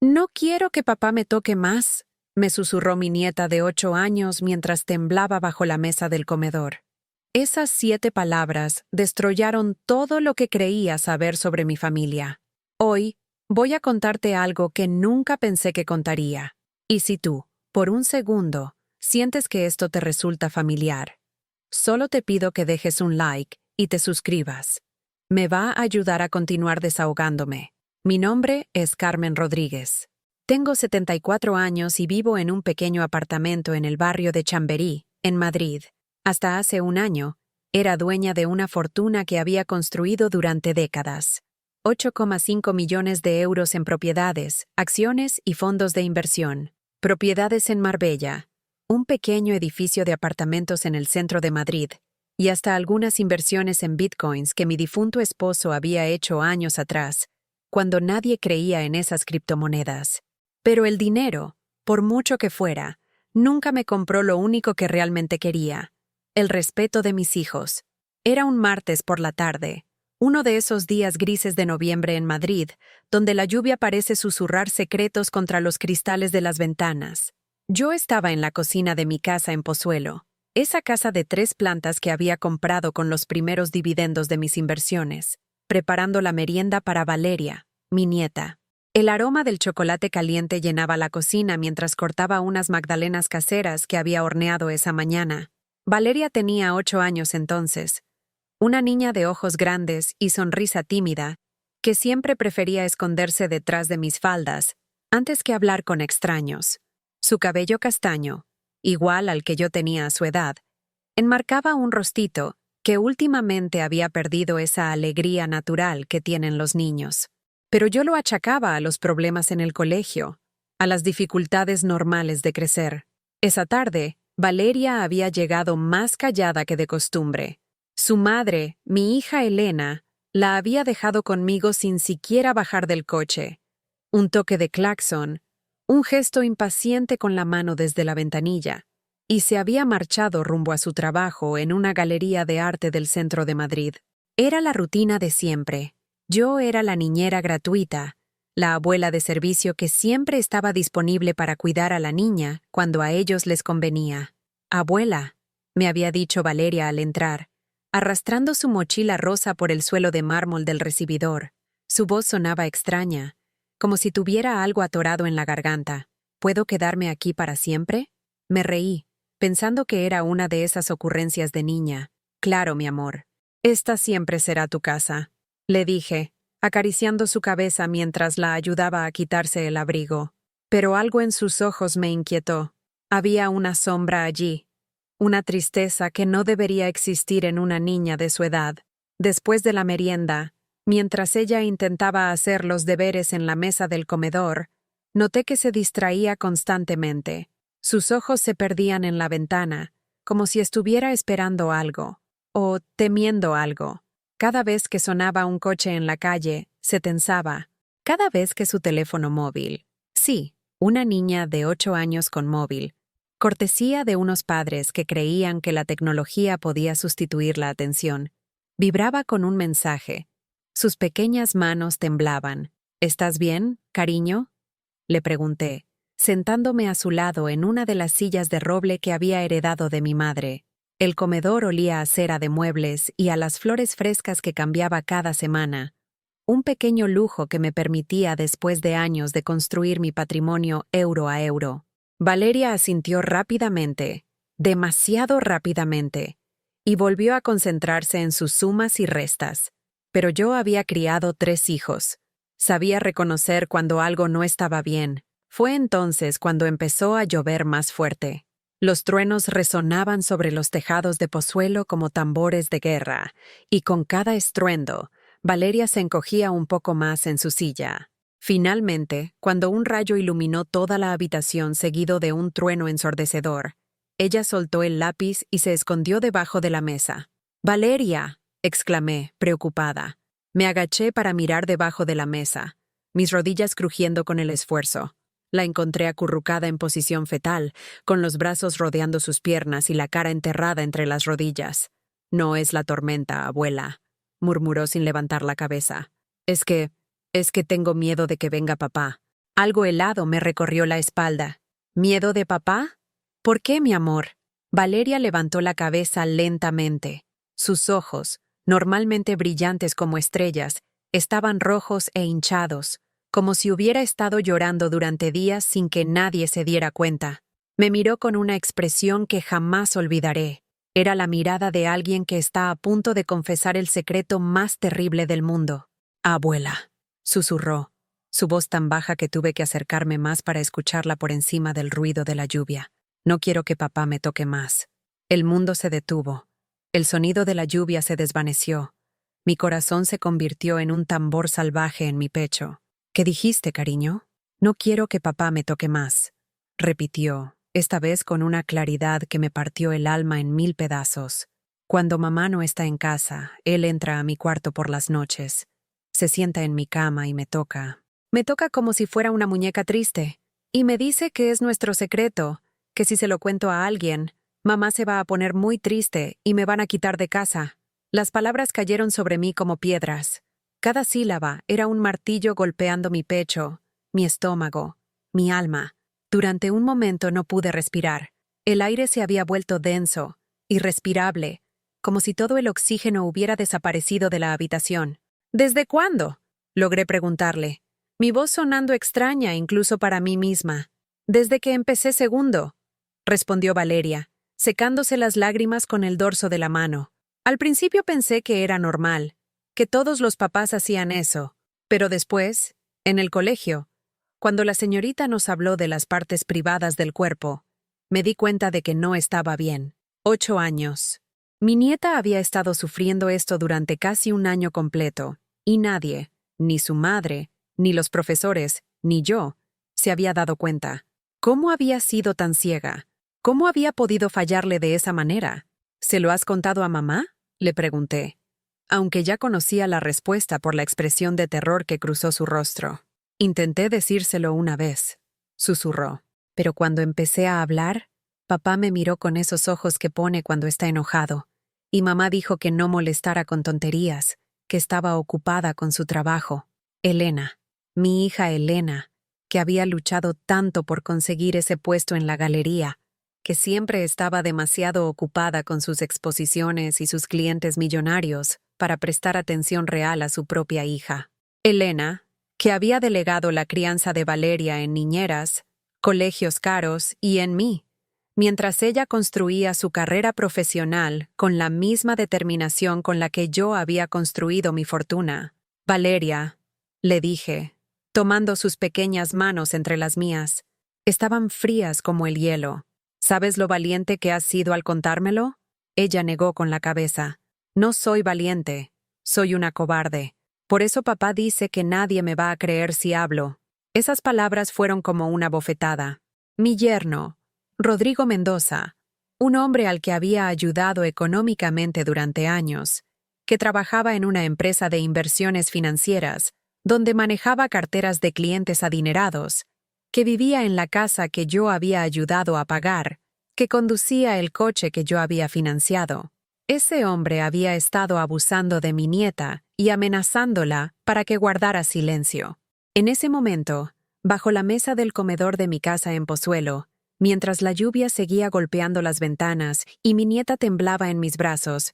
No quiero que papá me toque más, me susurró mi nieta de 8 años mientras temblaba bajo la mesa del comedor. Esas 7 palabras destrozaron todo lo que creía saber sobre mi familia. Hoy voy a contarte algo que nunca pensé que contaría. Y si tú, por un segundo, sientes que esto te resulta familiar, solo te pido que dejes un like y te suscribas. Me va a ayudar a continuar desahogándome. Mi nombre es Carmen Rodríguez. Tengo 74 años y vivo en un pequeño apartamento en el barrio de Chamberí, en Madrid. Hasta hace un año, era dueña de una fortuna que había construido durante décadas. 8,5 millones de euros en propiedades, acciones y fondos de inversión. Propiedades en Marbella, un pequeño edificio de apartamentos en el centro de Madrid, y hasta algunas inversiones en bitcoins que mi difunto esposo había hecho años atrás, cuando nadie creía en esas criptomonedas. Pero el dinero, por mucho que fuera, nunca me compró lo único que realmente quería: el respeto de mis hijos. Era un martes por la tarde, uno de esos días grises de noviembre en Madrid, donde la lluvia parece susurrar secretos contra los cristales de las ventanas. Yo estaba en la cocina de mi casa en Pozuelo, esa casa de 3 plantas que había comprado con los primeros dividendos de mis inversiones, preparando la merienda para Valeria, mi nieta. El aroma del chocolate caliente llenaba la cocina mientras cortaba unas magdalenas caseras que había horneado esa mañana. Valeria tenía 8 años entonces, una niña de ojos grandes y sonrisa tímida, que siempre prefería esconderse detrás de mis faldas antes que hablar con extraños. Su cabello castaño, igual al que yo tenía a su edad, enmarcaba un rostito que últimamente había perdido esa alegría natural que tienen los niños. Pero yo lo achacaba a los problemas en el colegio, a las dificultades normales de crecer. Esa tarde, Valeria había llegado más callada que de costumbre. Su madre, mi hija Elena, la había dejado conmigo sin siquiera bajar del coche. Un toque de claxon, un gesto impaciente con la mano desde la ventanilla, y se había marchado rumbo a su trabajo en una galería de arte del centro de Madrid. Era la rutina de siempre. Yo era la niñera gratuita, la abuela de servicio que siempre estaba disponible para cuidar a la niña cuando a ellos les convenía. «Abuela», me había dicho Valeria al entrar, arrastrando su mochila rosa por el suelo de mármol del recibidor. Su voz sonaba extraña, como si tuviera algo atorado en la garganta. «¿Puedo quedarme aquí para siempre?». Me reí, pensando que era una de esas ocurrencias de niña. «Claro, mi amor. Esta siempre será tu casa», le dije, acariciando su cabeza mientras la ayudaba a quitarse el abrigo. Pero algo en sus ojos me inquietó. Había una sombra allí, una tristeza que no debería existir en una niña de su edad. Después de la merienda, mientras ella intentaba hacer los deberes en la mesa del comedor, noté que se distraía constantemente. Sus ojos se perdían en la ventana, como si estuviera esperando algo, o temiendo algo. Cada vez que sonaba un coche en la calle, se tensaba. Cada vez que su teléfono móvil. Sí, una niña de 8 años con móvil. Cortesía de unos padres que creían que la tecnología podía sustituir la atención. Vibraba con un mensaje. Sus pequeñas manos temblaban. «¿Estás bien, cariño?», le pregunté, sentándome a su lado en una de las sillas de roble que había heredado de mi madre. El comedor olía a cera de muebles y a las flores frescas que cambiaba cada semana. Un pequeño lujo que me permitía después de años de construir mi patrimonio euro a euro. Valeria asintió rápidamente, demasiado rápidamente, y volvió a concentrarse en sus sumas y restas. Pero yo había criado 3 hijos. Sabía reconocer cuando algo no estaba bien. Fue entonces cuando empezó a llover más fuerte. Los truenos resonaban sobre los tejados de Pozuelo como tambores de guerra, y con cada estruendo, Valeria se encogía un poco más en su silla. Finalmente, cuando un rayo iluminó toda la habitación seguido de un trueno ensordecedor, ella soltó el lápiz y se escondió debajo de la mesa. «¡Valeria!», exclamé, preocupada. Me agaché para mirar debajo de la mesa, mis rodillas crujiendo con el esfuerzo. La encontré acurrucada en posición fetal, con los brazos rodeando sus piernas y la cara enterrada entre las rodillas. «No es la tormenta, abuela», murmuró sin levantar la cabeza. Es que tengo miedo de que venga papá». Algo helado me recorrió la espalda. ¿Miedo de papá? ¿Por qué, mi amor? Valeria levantó la cabeza lentamente. Sus ojos, normalmente brillantes como estrellas, estaban rojos e hinchados, como si hubiera estado llorando durante días sin que nadie se diera cuenta. Me miró con una expresión que jamás olvidaré. Era la mirada de alguien que está a punto de confesar el secreto más terrible del mundo. «Abuela», susurró, su voz tan baja que tuve que acercarme más para escucharla por encima del ruido de la lluvia. «No quiero que papá me toque más». El mundo se detuvo. El sonido de la lluvia se desvaneció. Mi corazón se convirtió en un tambor salvaje en mi pecho. «¿Qué dijiste, cariño?» «No quiero que papá me toque más», repitió, esta vez con una claridad que me partió el alma en 1000 pedazos. Cuando mamá no está en casa, él entra a mi cuarto por las noches. Se sienta en mi cama y me toca. Me toca como si fuera una muñeca triste. Y me dice que es nuestro secreto, que si se lo cuento a alguien, mamá se va a poner muy triste y me van a quitar de casa. Las palabras cayeron sobre mí como piedras. Cada sílaba era un martillo golpeando mi pecho, mi estómago, mi alma. Durante un momento no pude respirar. El aire se había vuelto denso, irrespirable, como si todo el oxígeno hubiera desaparecido de la habitación. «¿Desde cuándo?», logré preguntarle, mi voz sonando extraña incluso para mí misma. «Desde que empecé segundo», respondió Valeria, secándose las lágrimas con el dorso de la mano. Al principio pensé que era normal, que todos los papás hacían eso, pero después, en el colegio, cuando la señorita nos habló de las partes privadas del cuerpo, me di cuenta de que no estaba bien. 8 años. Mi nieta había estado sufriendo esto durante casi un año completo, y nadie, ni su madre, ni los profesores, ni yo, se había dado cuenta. ¿Cómo había sido tan ciega? ¿Cómo había podido fallarle de esa manera? «¿Se lo has contado a mamá?», le pregunté, aunque ya conocía la respuesta por la expresión de terror que cruzó su rostro. «Intenté decírselo una vez», susurró, pero cuando empecé a hablar, papá me miró con esos ojos que pone cuando está enojado, y mamá dijo que no molestara con tonterías, que estaba ocupada con su trabajo. Elena, mi hija Elena, que había luchado tanto por conseguir ese puesto en la galería, que siempre estaba demasiado ocupada con sus exposiciones y sus clientes millonarios para prestar atención real a su propia hija. Elena, que había delegado la crianza de Valeria en niñeras, colegios caros y en mí, mientras ella construía su carrera profesional con la misma determinación con la que yo había construido mi fortuna. «Valeria», le dije, tomando sus pequeñas manos entre las mías. Estaban frías como el hielo. «¿Sabes lo valiente que has sido al contármelo?». Ella negó con la cabeza. «No soy valiente, soy una cobarde. Por eso papá dice que nadie me va a creer si hablo». Esas palabras fueron como una bofetada. Mi yerno, Rodrigo Mendoza, un hombre al que había ayudado económicamente durante años, que trabajaba en una empresa de inversiones financieras, donde manejaba carteras de clientes adinerados, que vivía en la casa que yo había ayudado a pagar, que conducía el coche que yo había financiado. Ese hombre había estado abusando de mi nieta y amenazándola para que guardara silencio. En ese momento, bajo la mesa del comedor de mi casa en Pozuelo, mientras la lluvia seguía golpeando las ventanas y mi nieta temblaba en mis brazos,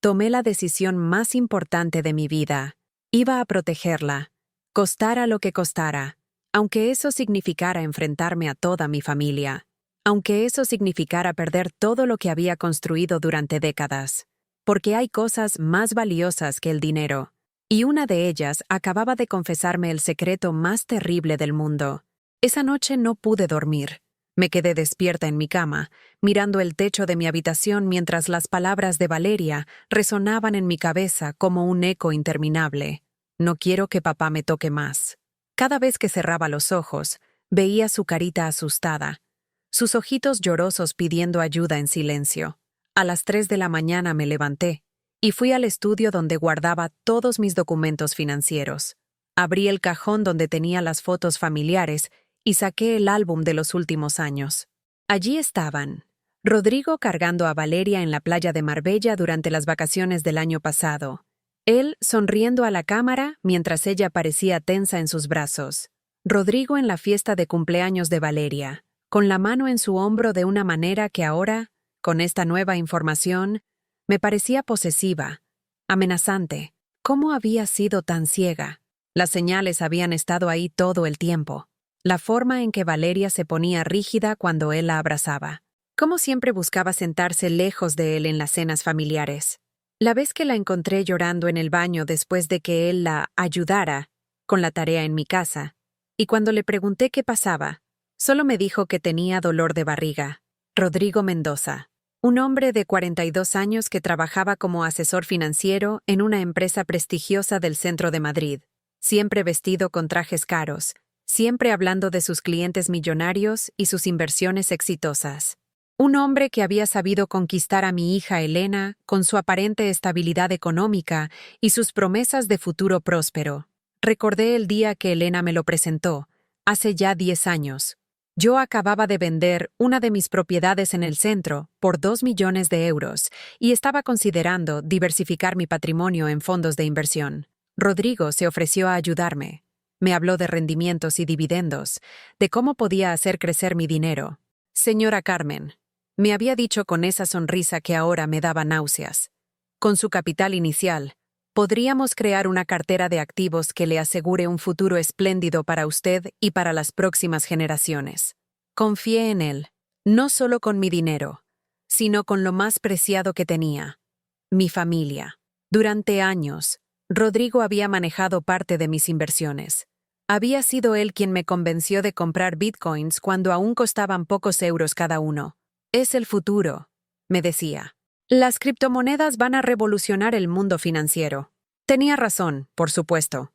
tomé la decisión más importante de mi vida. Iba a protegerla, costara lo que costara, aunque eso significara enfrentarme a toda mi familia, aunque eso significara perder todo lo que había construido durante décadas, porque hay cosas más valiosas que el dinero, y una de ellas acababa de confesarme el secreto más terrible del mundo. Esa noche no pude dormir. Me quedé despierta en mi cama, mirando el techo de mi habitación mientras las palabras de Valeria resonaban en mi cabeza como un eco interminable. «No quiero que papá me toque más». Cada vez que cerraba los ojos, veía su carita asustada, sus ojitos llorosos pidiendo ayuda en silencio. A las 3 de la mañana me levanté y fui al estudio donde guardaba todos mis documentos financieros. Abrí el cajón donde tenía las fotos familiares y saqué el álbum de los últimos años. Allí estaban: Rodrigo cargando a Valeria en la playa de Marbella durante las vacaciones del año pasado. Él sonriendo a la cámara mientras ella parecía tensa en sus brazos. Rodrigo en la fiesta de cumpleaños de Valeria, con la mano en su hombro de una manera que ahora, con esta nueva información, me parecía posesiva, amenazante. ¿Cómo había sido tan ciega? Las señales habían estado ahí todo el tiempo. La forma en que Valeria se ponía rígida cuando él la abrazaba. Cómo siempre buscaba sentarse lejos de él en las cenas familiares. La vez que la encontré llorando en el baño después de que él la ayudara con la tarea en mi casa, y cuando le pregunté qué pasaba, solo me dijo que tenía dolor de barriga. Rodrigo Mendoza, un hombre de 42 años que trabajaba como asesor financiero en una empresa prestigiosa del centro de Madrid, siempre vestido con trajes caros, siempre hablando de sus clientes millonarios y sus inversiones exitosas. Un hombre que había sabido conquistar a mi hija Elena con su aparente estabilidad económica y sus promesas de futuro próspero. Recordé el día que Elena me lo presentó, hace ya 10 años. Yo acababa de vender una de mis propiedades en el centro por 2 millones de euros y estaba considerando diversificar mi patrimonio en fondos de inversión. Rodrigo se ofreció a ayudarme. Me habló de rendimientos y dividendos, de cómo podía hacer crecer mi dinero. Señora Carmen, me había dicho con esa sonrisa que ahora me daba náuseas. Con su capital inicial, podríamos crear una cartera de activos que le asegure un futuro espléndido para usted y para las próximas generaciones. Confié en él, no solo con mi dinero, sino con lo más preciado que tenía, mi familia. Durante años, Rodrigo había manejado parte de mis inversiones. Había sido él quien me convenció de comprar bitcoins cuando aún costaban pocos euros cada uno. Es el futuro, me decía. Las criptomonedas van a revolucionar el mundo financiero. Tenía razón, por supuesto.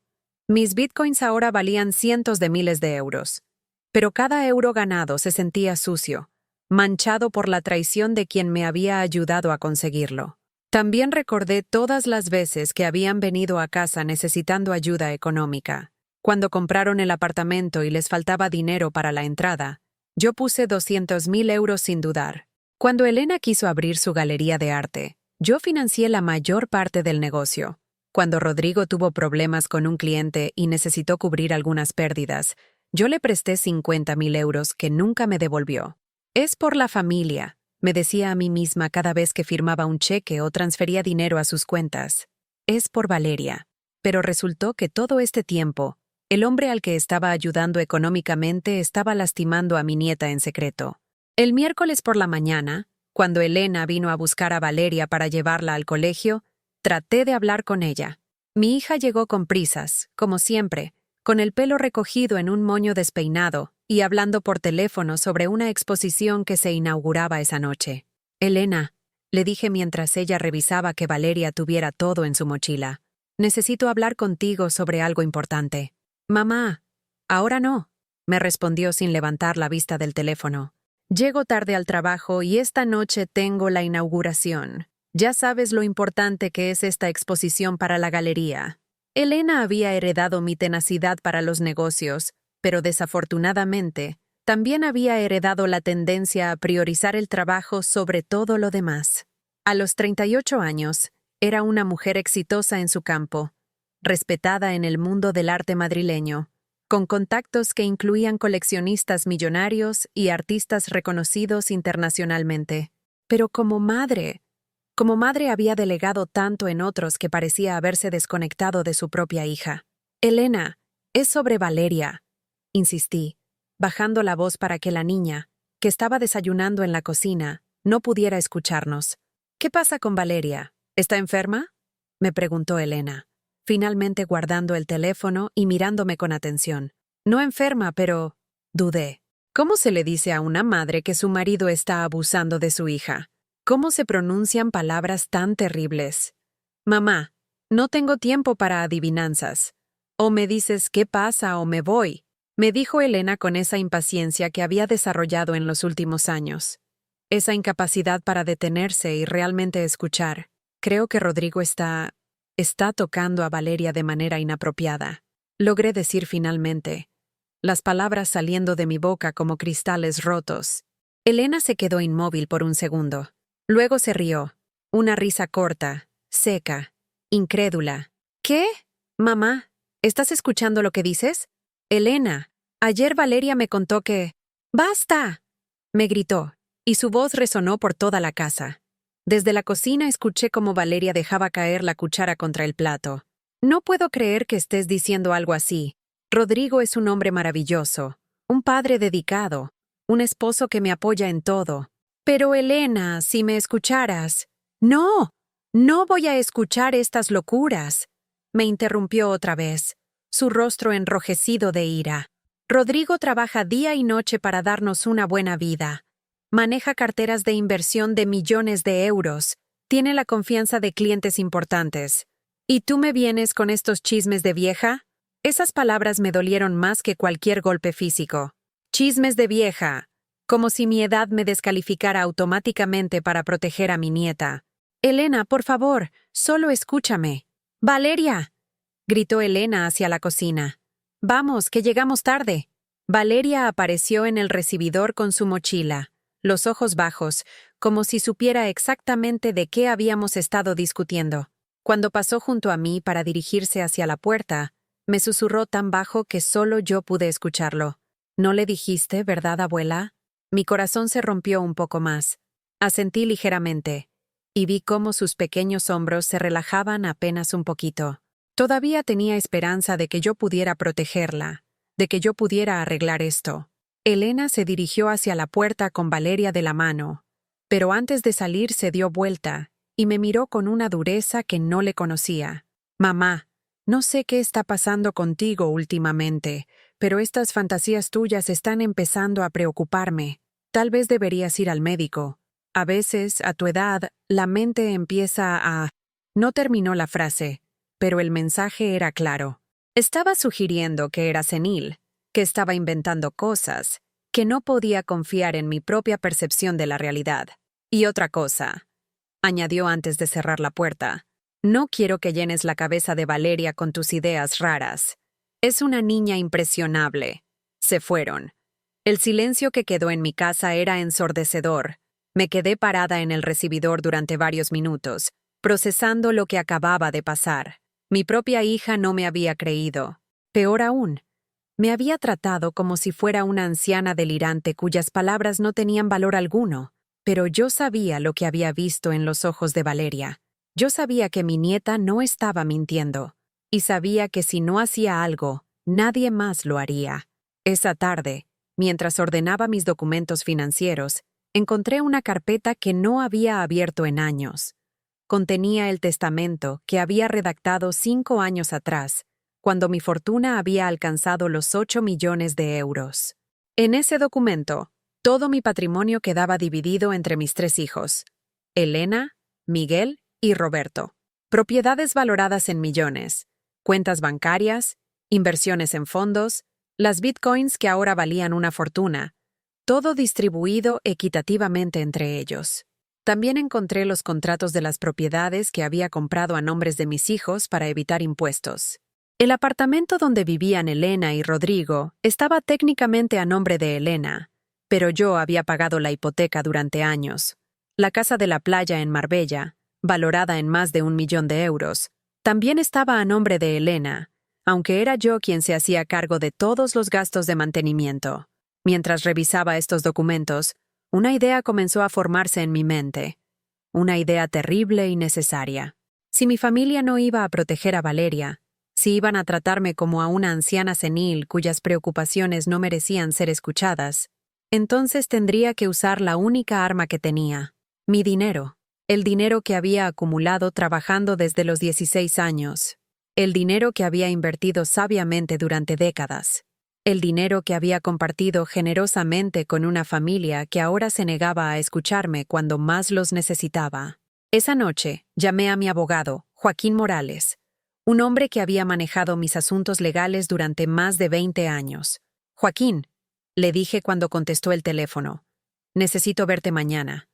Mis bitcoins ahora valían cientos de miles de euros. Pero cada euro ganado se sentía sucio, manchado por la traición de quien me había ayudado a conseguirlo. También recordé todas las veces que habían venido a casa necesitando ayuda económica. Cuando compraron el apartamento y les faltaba dinero para la entrada, yo puse 200.000 euros sin dudar. Cuando Elena quiso abrir su galería de arte, yo financié la mayor parte del negocio. Cuando Rodrigo tuvo problemas con un cliente y necesitó cubrir algunas pérdidas, yo le presté 50.000 euros que nunca me devolvió. Es por la familia, me decía a mí misma cada vez que firmaba un cheque o transfería dinero a sus cuentas. Es por Valeria. Pero resultó que todo este tiempo, el hombre al que estaba ayudando económicamente estaba lastimando a mi nieta en secreto. El miércoles por la mañana, cuando Elena vino a buscar a Valeria para llevarla al colegio, traté de hablar con ella. Mi hija llegó con prisas, como siempre, con el pelo recogido en un moño despeinado y hablando por teléfono sobre una exposición que se inauguraba esa noche. Elena, le dije mientras ella revisaba que Valeria tuviera todo en su mochila. Necesito hablar contigo sobre algo importante. Mamá, ahora no, me respondió sin levantar la vista del teléfono. Llego tarde al trabajo y esta noche tengo la inauguración. Ya sabes lo importante que es esta exposición para la galería. Elena había heredado mi tenacidad para los negocios, pero desafortunadamente, también había heredado la tendencia a priorizar el trabajo sobre todo lo demás. A los 38 años, era una mujer exitosa en su campo, respetada en el mundo del arte madrileño, con contactos que incluían coleccionistas millonarios y artistas reconocidos internacionalmente. Pero como madre había delegado tanto en otros que parecía haberse desconectado de su propia hija. Elena, es sobre Valeria, insistí, bajando la voz para que la niña, que estaba desayunando en la cocina, no pudiera escucharnos. ¿Qué pasa con Valeria? ¿Está enferma?, me preguntó Elena, finalmente guardando el teléfono y mirándome con atención. No enferma, pero... dudé. ¿Cómo se le dice a una madre que su marido está abusando de su hija? ¿Cómo se pronuncian palabras tan terribles? Mamá, no tengo tiempo para adivinanzas. O me dices qué pasa o me voy, me dijo Elena con esa impaciencia que había desarrollado en los últimos años. Esa incapacidad para detenerse y realmente escuchar. Creo que Rodrigo está tocando a Valeria de manera inapropiada. Logré decir finalmente, las palabras saliendo de mi boca como cristales rotos. Elena se quedó inmóvil por un segundo. Luego se rió, una risa corta, seca, incrédula. ¿Qué? Mamá, ¿estás escuchando lo que dices? Elena, Ayer Valeria me contó que... ¡Basta! Me gritó, y su voz resonó por toda la casa. Desde la cocina escuché cómo Valeria dejaba caer la cuchara contra el plato. No puedo creer que estés diciendo algo así. Rodrigo es un hombre maravilloso, un padre dedicado, un esposo que me apoya en todo. Pero Elena, si me escucharas... ¡No! No voy a escuchar estas locuras. Me interrumpió otra vez, su rostro enrojecido de ira. Rodrigo trabaja día y noche para darnos una buena vida. Maneja carteras de inversión de millones de euros. Tiene la confianza de clientes importantes. ¿Y tú me vienes con estos chismes de vieja? Esas palabras me dolieron más que cualquier golpe físico. Chismes de vieja. Como si mi edad me descalificara automáticamente para proteger a mi nieta. Elena, por favor, solo escúchame. ¡Valeria! Gritó Elena hacia la cocina. Vamos, que llegamos tarde. Valeria apareció en el recibidor con su mochila, los ojos bajos, como si supiera exactamente de qué habíamos estado discutiendo. Cuando pasó junto a mí para dirigirse hacia la puerta, me susurró tan bajo que solo yo pude escucharlo. ¿No le dijiste, verdad, abuela? Mi corazón se rompió un poco más. Asentí ligeramente, y vi cómo sus pequeños hombros se relajaban apenas un poquito. Todavía tenía esperanza de que yo pudiera protegerla, de que yo pudiera arreglar esto. Elena se dirigió hacia la puerta con Valeria de la mano, pero antes de salir se dio vuelta y me miró con una dureza que no le conocía. Mamá, no sé qué está pasando contigo últimamente, pero estas fantasías tuyas están empezando a preocuparme. Tal vez deberías ir al médico. A veces, a tu edad, la mente empieza a... No terminó la frase, pero el mensaje era claro. Estaba sugiriendo que era senil, que estaba inventando cosas, que no podía confiar en mi propia percepción de la realidad. Y otra cosa, añadió antes de cerrar la puerta, no quiero que llenes la cabeza de Valeria con tus ideas raras. Es una niña impresionable. Se fueron. El silencio que quedó en mi casa era ensordecedor. Me quedé parada en el recibidor durante varios minutos, procesando lo que acababa de pasar. Mi propia hija no me había creído. Peor aún, me había tratado como si fuera una anciana delirante cuyas palabras no tenían valor alguno. Pero yo sabía lo que había visto en los ojos de Valeria. Yo sabía que mi nieta no estaba mintiendo. Y sabía que si no hacía algo, nadie más lo haría. Esa tarde, mientras ordenaba mis documentos financieros, encontré una carpeta que no había abierto en años. Contenía el testamento que había redactado 5 años atrás, cuando mi fortuna había alcanzado los 8 millones de euros. En ese documento, todo mi patrimonio quedaba dividido entre mis 3 hijos, Elena, Miguel y Roberto. Propiedades valoradas en millones, cuentas bancarias, inversiones en fondos, las bitcoins que ahora valían una fortuna, todo distribuido equitativamente entre ellos. También encontré los contratos de las propiedades que había comprado a nombres de mis hijos para evitar impuestos. El apartamento donde vivían Elena y Rodrigo estaba técnicamente a nombre de Elena, pero yo había pagado la hipoteca durante años. La casa de la playa en Marbella, valorada en más de 1 millón de euros, también estaba a nombre de Elena, aunque era yo quien se hacía cargo de todos los gastos de mantenimiento. Mientras revisaba estos documentos, una idea comenzó a formarse en mi mente. Una idea terrible y necesaria. Si mi familia no iba a proteger a Valeria, si iban a tratarme como a una anciana senil cuyas preocupaciones no merecían ser escuchadas, entonces tendría que usar la única arma que tenía, mi dinero. El dinero que había acumulado trabajando desde los 16 años. El dinero que había invertido sabiamente durante décadas. El dinero que había compartido generosamente con una familia que ahora se negaba a escucharme cuando más los necesitaba. Esa noche, llamé a mi abogado, Joaquín Morales, un hombre que había manejado mis asuntos legales durante más de 20 años. Joaquín, le dije cuando contestó el teléfono, necesito verte mañana.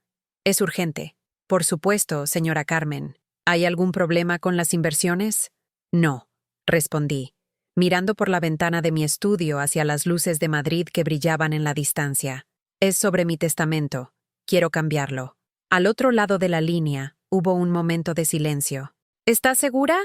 Es urgente. Por supuesto, señora Carmen. ¿Hay algún problema con las inversiones? No, respondí, mirando por la ventana de mi estudio hacia las luces de Madrid que brillaban en la distancia. Es sobre mi testamento. Quiero cambiarlo. Al otro lado de la línea, hubo un momento de silencio. ¿Estás segura?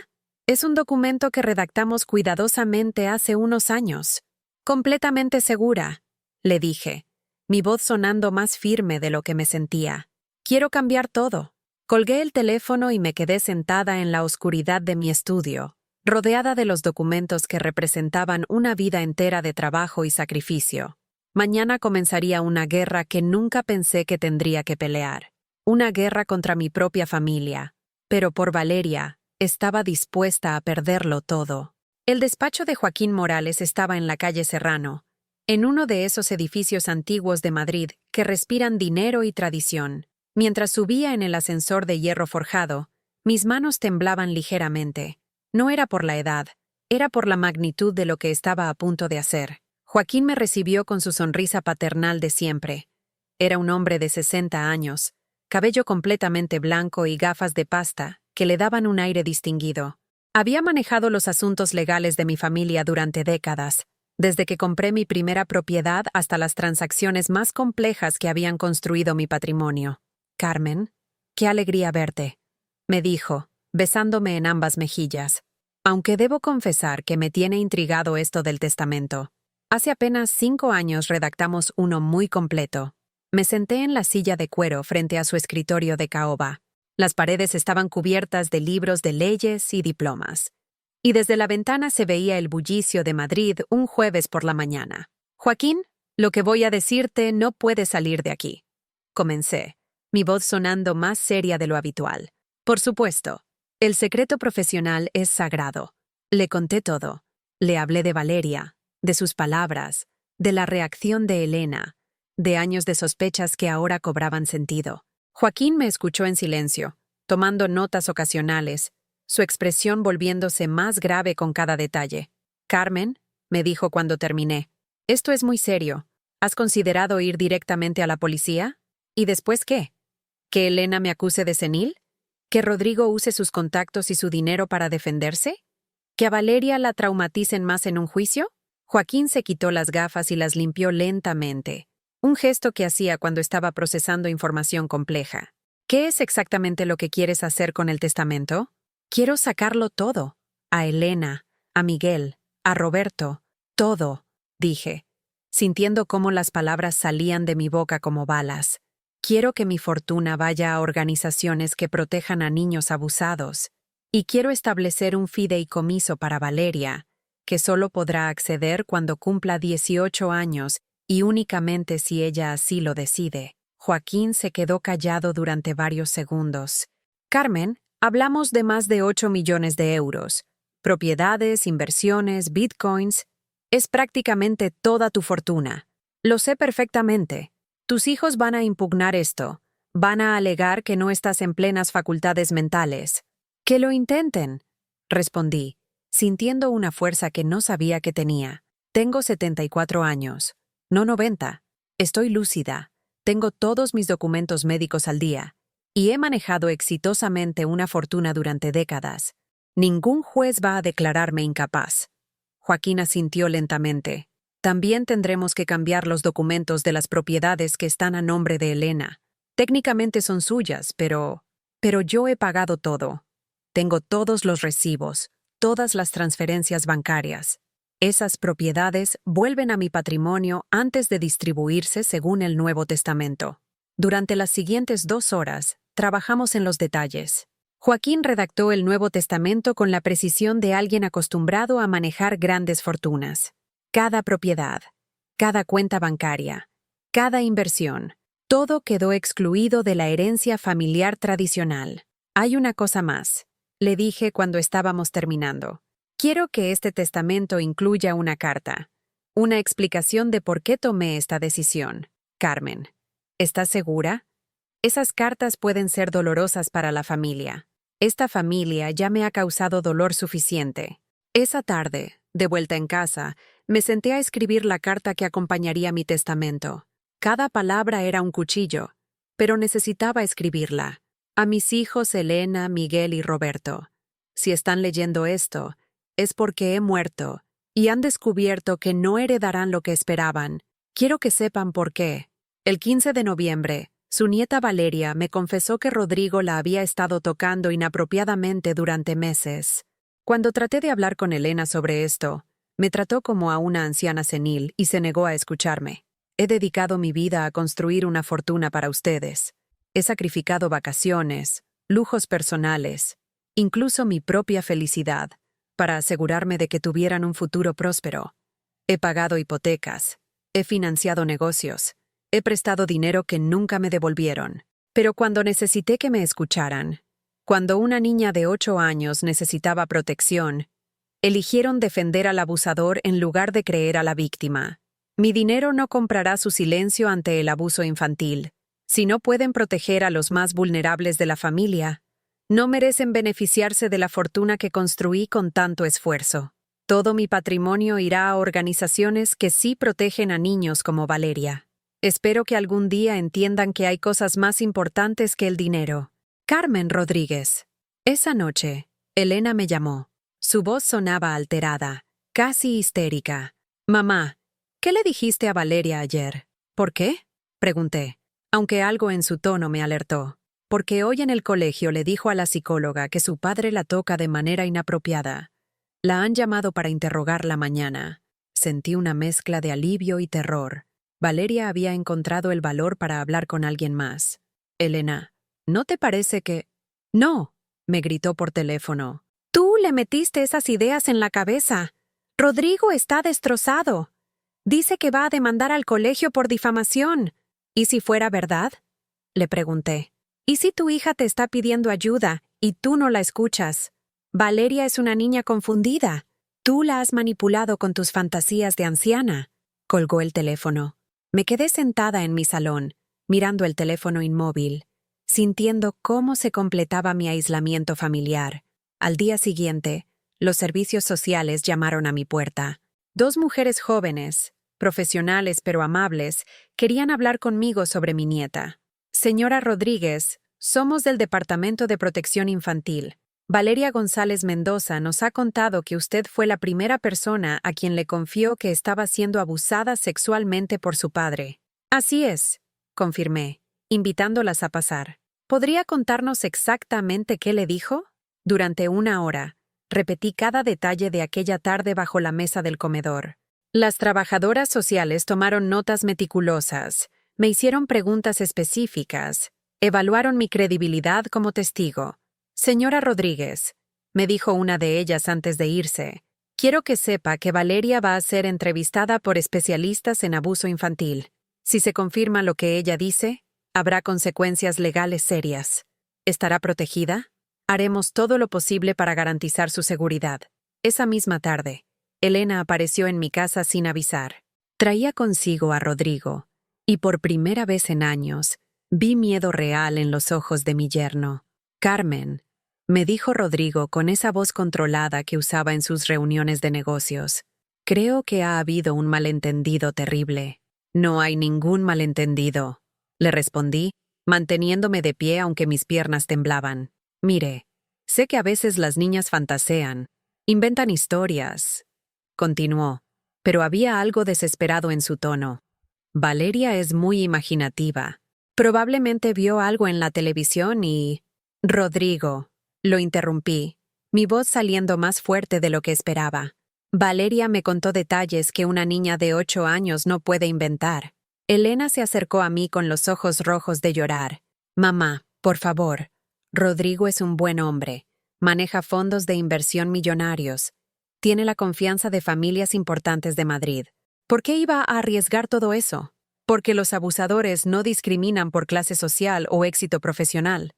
Es un documento que redactamos cuidadosamente hace unos años. Completamente segura, le dije, mi voz sonando más firme de lo que me sentía. Quiero cambiar todo. Colgué el teléfono y me quedé sentada en la oscuridad de mi estudio, rodeada de los documentos que representaban una vida entera de trabajo y sacrificio. Mañana comenzaría una guerra que nunca pensé que tendría que pelear. Una guerra contra mi propia familia. Pero por Valeria, estaba dispuesta a perderlo todo. El despacho de Joaquín Morales estaba en la calle Serrano, en uno de esos edificios antiguos de Madrid que respiran dinero y tradición. Mientras subía en el ascensor de hierro forjado, mis manos temblaban ligeramente. No era por la edad, era por la magnitud de lo que estaba a punto de hacer. Joaquín me recibió con su sonrisa paternal de siempre. Era un hombre de 60 años, cabello completamente blanco y gafas de pasta que le daban un aire distinguido. Había manejado los asuntos legales de mi familia durante décadas, desde que compré mi primera propiedad hasta las transacciones más complejas que habían construido mi patrimonio. «Carmen, qué alegría verte», me dijo, besándome en ambas mejillas. Aunque debo confesar que me tiene intrigado esto del testamento. Hace apenas 5 años redactamos uno muy completo. Me senté en la silla de cuero frente a su escritorio de caoba. Las paredes estaban cubiertas de libros de leyes y diplomas. Y desde la ventana se veía el bullicio de Madrid un jueves por la mañana. «Joaquín, lo que voy a decirte no puede salir de aquí», comencé, mi voz sonando más seria de lo habitual. «Por supuesto, el secreto profesional es sagrado». Le conté todo. Le hablé de Valeria, de sus palabras, de la reacción de Elena, de años de sospechas que ahora cobraban sentido. Joaquín me escuchó en silencio, tomando notas ocasionales, su expresión volviéndose más grave con cada detalle. «Carmen», me dijo cuando terminé, «esto es muy serio. ¿Has considerado ir directamente a la policía? ¿Y después qué? ¿Que Elena me acuse de senil? ¿Que Rodrigo use sus contactos y su dinero para defenderse? ¿Que a Valeria la traumaticen más en un juicio?» Joaquín se quitó las gafas y las limpió lentamente, un gesto que hacía cuando estaba procesando información compleja. «¿Qué es exactamente lo que quieres hacer con el testamento?» «Quiero sacarlo todo. A Elena, a Miguel, a Roberto, todo», dije, sintiendo cómo las palabras salían de mi boca como balas. «Quiero que mi fortuna vaya a organizaciones que protejan a niños abusados. Y quiero establecer un fideicomiso para Valeria, que solo podrá acceder cuando cumpla 18 años y únicamente si ella así lo decide». Joaquín se quedó callado durante varios segundos. «Carmen, hablamos de más de 8 millones de euros. Propiedades, inversiones, bitcoins. Es prácticamente toda tu fortuna. Lo sé perfectamente. Tus hijos van a impugnar esto. Van a alegar que no estás en plenas facultades mentales». «Que lo intenten», respondí, sintiendo una fuerza que no sabía que tenía. «Tengo 74 años, no 90. Estoy lúcida. Tengo todos mis documentos médicos al día. Y he manejado exitosamente una fortuna durante décadas. Ningún juez va a declararme incapaz». Joaquín asintió lentamente. «También tendremos que cambiar los documentos de las propiedades que están a nombre de Elena. Técnicamente son suyas, pero yo he pagado todo. Tengo todos los recibos, todas las transferencias bancarias. Esas propiedades vuelven a mi patrimonio antes de distribuirse según el Nuevo Testamento». Durante las siguientes 2 horas, trabajamos en los detalles. Joaquín redactó el Nuevo Testamento con la precisión de alguien acostumbrado a manejar grandes fortunas. Cada propiedad, cada cuenta bancaria, cada inversión, todo quedó excluido de la herencia familiar tradicional. «Hay una cosa más», le dije cuando estábamos terminando. «Quiero que este testamento incluya una carta, una explicación de por qué tomé esta decisión. Carmen, ¿estás segura? Esas cartas pueden ser dolorosas para la familia. Esta familia ya me ha causado dolor suficiente». Esa tarde, de vuelta en casa, me senté a escribir la carta que acompañaría mi testamento. Cada palabra era un cuchillo, pero necesitaba escribirla. A mis hijos Elena, Miguel y Roberto. Si están leyendo esto, es porque he muerto y han descubierto que no heredarán lo que esperaban. Quiero que sepan por qué. El 15 de noviembre, su nieta Valeria me confesó que Rodrigo la había estado tocando inapropiadamente durante meses. Cuando traté de hablar con Elena sobre esto, Me trató como a una anciana senil y se negó a escucharme. He dedicado mi vida a construir una fortuna para ustedes. He sacrificado vacaciones, lujos personales, incluso mi propia felicidad, para asegurarme de que tuvieran un futuro próspero. He pagado hipotecas, he financiado negocios, he prestado dinero que nunca me devolvieron. Pero cuando necesité que me escucharan, cuando una niña de 8 años necesitaba protección, eligieron defender al abusador en lugar de creer a la víctima. Mi dinero no comprará su silencio ante el abuso infantil. Si no pueden proteger a los más vulnerables de la familia, no merecen beneficiarse de la fortuna que construí con tanto esfuerzo. Todo mi patrimonio irá a organizaciones que sí protegen a niños como Valeria. Espero que algún día entiendan que hay cosas más importantes que el dinero. Carmen Rodríguez. Esa noche, Elena me llamó. Su voz sonaba alterada, casi histérica. Mamá, ¿qué le dijiste a Valeria ayer? ¿Por qué? Pregunté, aunque algo en su tono me alertó. Porque hoy en el colegio le dijo a la psicóloga que su padre la toca de manera inapropiada. La han llamado para interrogarla mañana. Sentí una mezcla de alivio y terror. Valeria había encontrado el valor para hablar con alguien más. Elena, ¿no te parece que...? No, me gritó por teléfono. Tú le metiste esas ideas en la cabeza. Rodrigo está destrozado. Dice que va a demandar al colegio por difamación. ¿Y si fuera verdad? Le pregunté. ¿Y si tu hija te está pidiendo ayuda y tú no la escuchas? Valeria es una niña confundida. Tú la has manipulado con tus fantasías de anciana. Colgó el teléfono. Me quedé sentada en mi salón, mirando el teléfono inmóvil, sintiendo cómo se completaba mi aislamiento familiar. Al día siguiente, los servicios sociales llamaron a mi puerta. 2 mujeres jóvenes, profesionales pero amables, querían hablar conmigo sobre mi nieta. Señora Rodríguez, somos del Departamento de Protección Infantil. Valeria González Mendoza nos ha contado que usted fue la primera persona a quien le confió que estaba siendo abusada sexualmente por su padre. Así es, confirmé, invitándolas a pasar. ¿Podría contarnos exactamente qué le dijo? Durante 1 hora, repetí cada detalle de aquella tarde bajo la mesa del comedor. Las trabajadoras sociales tomaron notas meticulosas, me hicieron preguntas específicas, evaluaron mi credibilidad como testigo. Señora Rodríguez, me dijo una de ellas antes de irse, quiero que sepa que Valeria va a ser entrevistada por especialistas en abuso infantil. Si se confirma lo que ella dice, habrá consecuencias legales serias. ¿Estará protegida? Haremos todo lo posible para garantizar su seguridad. Esa misma tarde, Elena apareció en mi casa sin avisar. Traía consigo a Rodrigo, y por primera vez en años, vi miedo real en los ojos de mi yerno. Carmen, me dijo Rodrigo con esa voz controlada que usaba en sus reuniones de negocios. Creo que ha habido un malentendido terrible. No hay ningún malentendido, le respondí, manteniéndome de pie aunque mis piernas temblaban. Mire, sé que a veces las niñas fantasean, inventan historias. Continuó, pero había algo desesperado en su tono. Valeria es muy imaginativa. Probablemente vio algo en la televisión y... Rodrigo, lo interrumpí, mi voz saliendo más fuerte de lo que esperaba. Valeria me contó detalles que una niña de 8 años no puede inventar. Elena se acercó a mí con los ojos rojos de llorar. Mamá, por favor. Rodrigo es un buen hombre. Maneja fondos de inversión millonarios. Tiene la confianza de familias importantes de Madrid. ¿Por qué iba a arriesgar todo eso? Porque los abusadores no discriminan por clase social o éxito profesional.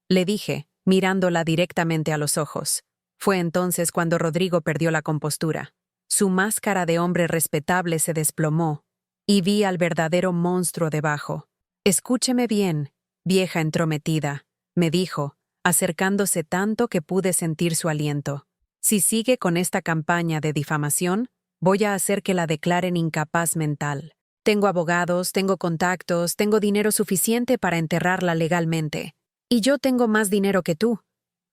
Le dije, mirándola directamente a los ojos. Fue entonces cuando Rodrigo perdió la compostura. Su máscara de hombre respetable se desplomó, y vi al verdadero monstruo debajo. Escúcheme bien, vieja entrometida, me dijo, acercándose tanto que pude sentir su aliento. Si sigue con esta campaña de difamación, voy a hacer que la declaren incapaz mental. Tengo abogados, tengo contactos, tengo dinero suficiente para enterrarla legalmente. Y yo tengo más dinero que tú,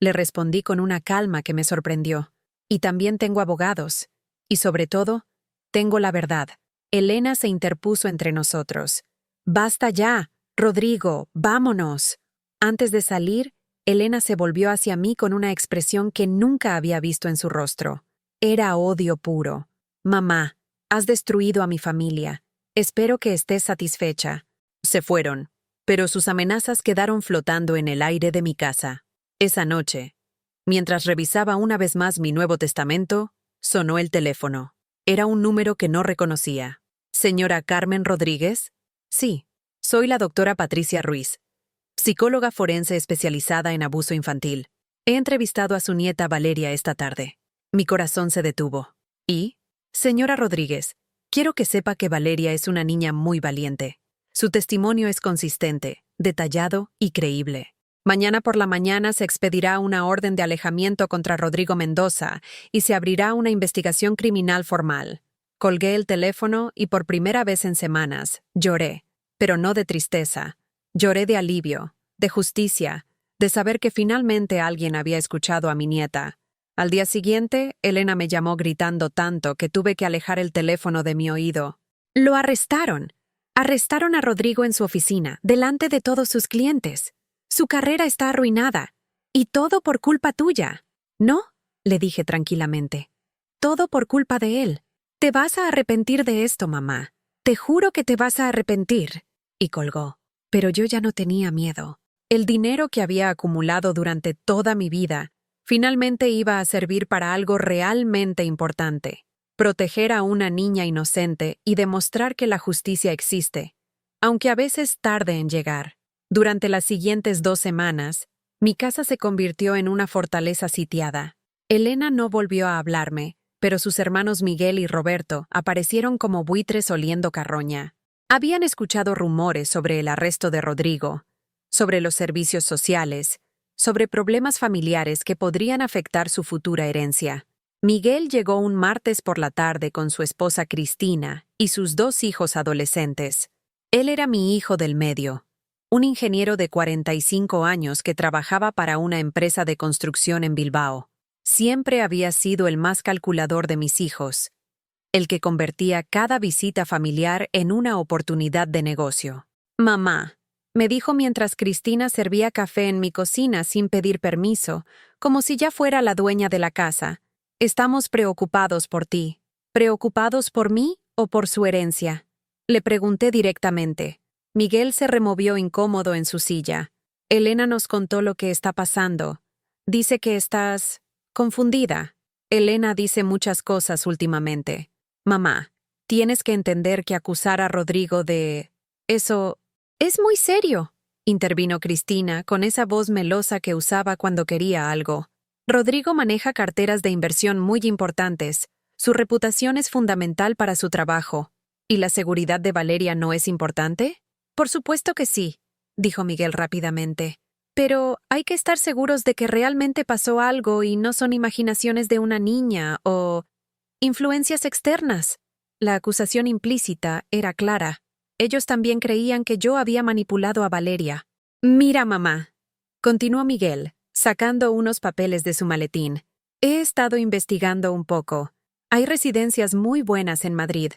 le respondí con una calma que me sorprendió. Y también tengo abogados. Y sobre todo, tengo la verdad. Elena se interpuso entre nosotros. Basta ya, Rodrigo, vámonos. Antes de salir, Elena se volvió hacia mí con una expresión que nunca había visto en su rostro. Era odio puro. Mamá, has destruido a mi familia. Espero que estés satisfecha. Se fueron, pero sus amenazas quedaron flotando en el aire de mi casa. Esa noche, mientras revisaba una vez más mi Nuevo Testamento, sonó el teléfono. Era un número que no reconocía. ¿Señora Carmen Rodríguez? Sí, soy la doctora Patricia Ruiz, psicóloga forense especializada en abuso infantil. He entrevistado a su nieta Valeria esta tarde. Mi corazón se detuvo. ¿Y? Señora Rodríguez, quiero que sepa que Valeria es una niña muy valiente. Su testimonio es consistente, detallado y creíble. Mañana por la mañana se expedirá una orden de alejamiento contra Rodrigo Mendoza y se abrirá una investigación criminal formal. Colgué el teléfono y por primera vez en semanas lloré, pero no de tristeza. Lloré de alivio, de justicia, de saber que finalmente alguien había escuchado a mi nieta. Al día siguiente, Elena me llamó gritando tanto que tuve que alejar el teléfono de mi oído. ¡Lo arrestaron! Arrestaron a Rodrigo en su oficina, delante de todos sus clientes. Su carrera está arruinada. Y todo por culpa tuya. ¿No? Le dije tranquilamente. Todo por culpa de él. Te vas a arrepentir de esto, mamá. Te juro que te vas a arrepentir. Y colgó. Pero yo ya no tenía miedo. El dinero que había acumulado durante toda mi vida finalmente iba a servir para algo realmente importante. Proteger a una niña inocente y demostrar que la justicia existe, aunque a veces tarde en llegar. Durante las siguientes 2 semanas, mi casa se convirtió en una fortaleza sitiada. Elena no volvió a hablarme, pero sus hermanos Miguel y Roberto aparecieron como buitres oliendo carroña. Habían escuchado rumores sobre el arresto de Rodrigo, sobre los servicios sociales, sobre problemas familiares que podrían afectar su futura herencia. Miguel llegó un martes por la tarde con su esposa Cristina y sus 2 hijos adolescentes. Él era mi hijo del medio, un ingeniero de 45 años que trabajaba para una empresa de construcción en Bilbao. Siempre había sido el más calculador de mis hijos, el que convertía cada visita familiar en una oportunidad de negocio. Mamá, me dijo mientras Cristina servía café en mi cocina sin pedir permiso, como si ya fuera la dueña de la casa. Estamos preocupados por ti. ¿Preocupados por mí o por su herencia? Le pregunté directamente. Miguel se removió incómodo en su silla. Elena nos contó lo que está pasando. Dice que estás confundida. Elena dice muchas cosas últimamente. Mamá, tienes que entender que acusar a Rodrigo de eso es muy serio, intervino Cristina con esa voz melosa que usaba cuando quería algo. Rodrigo maneja carteras de inversión muy importantes. Su reputación es fundamental para su trabajo. ¿Y la seguridad de Valeria no es importante? Por supuesto que sí, dijo Miguel rápidamente. Pero hay que estar seguros de que realmente pasó algo y no son imaginaciones de una niña o influencias externas. La acusación implícita era clara. Ellos también creían que yo había manipulado a Valeria. Mira, mamá, continuó Miguel, sacando unos papeles de su maletín. He estado investigando un poco. Hay residencias muy buenas en Madrid,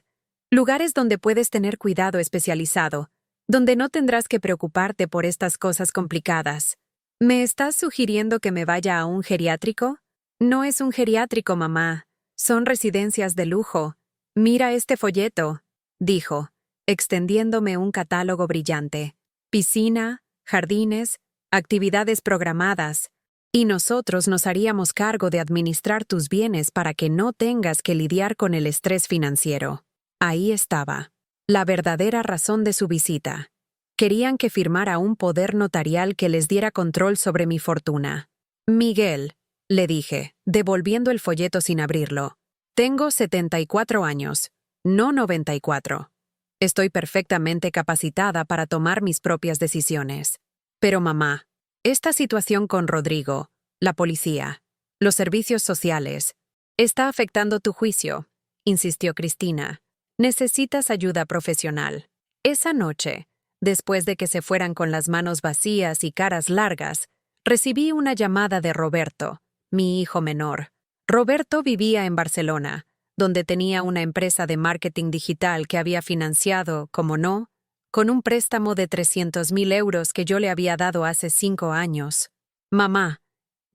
lugares donde puedes tener cuidado especializado, donde no tendrás que preocuparte por estas cosas complicadas. ¿Me estás sugiriendo que me vaya a un geriátrico? No es un geriátrico, mamá. Son residencias de lujo. Mira este folleto, dijo, extendiéndome un catálogo brillante. Piscina, jardines, actividades programadas. Y nosotros nos haríamos cargo de administrar tus bienes para que no tengas que lidiar con el estrés financiero. Ahí estaba, la verdadera razón de su visita. Querían que firmara un poder notarial que les diera control sobre mi fortuna. Miguel, le dije, devolviendo el folleto sin abrirlo. Tengo 74 años, no 94. Estoy perfectamente capacitada para tomar mis propias decisiones. Pero mamá, esta situación con Rodrigo, la policía, los servicios sociales, está afectando tu juicio, insistió Cristina. Necesitas ayuda profesional. Esa noche, después de que se fueran con las manos vacías y caras largas, recibí una llamada de Roberto, mi hijo menor. Roberto vivía en Barcelona, donde tenía una empresa de marketing digital que había financiado, como no, con un préstamo de 300.000 euros que yo le había dado hace 5 años. Mamá,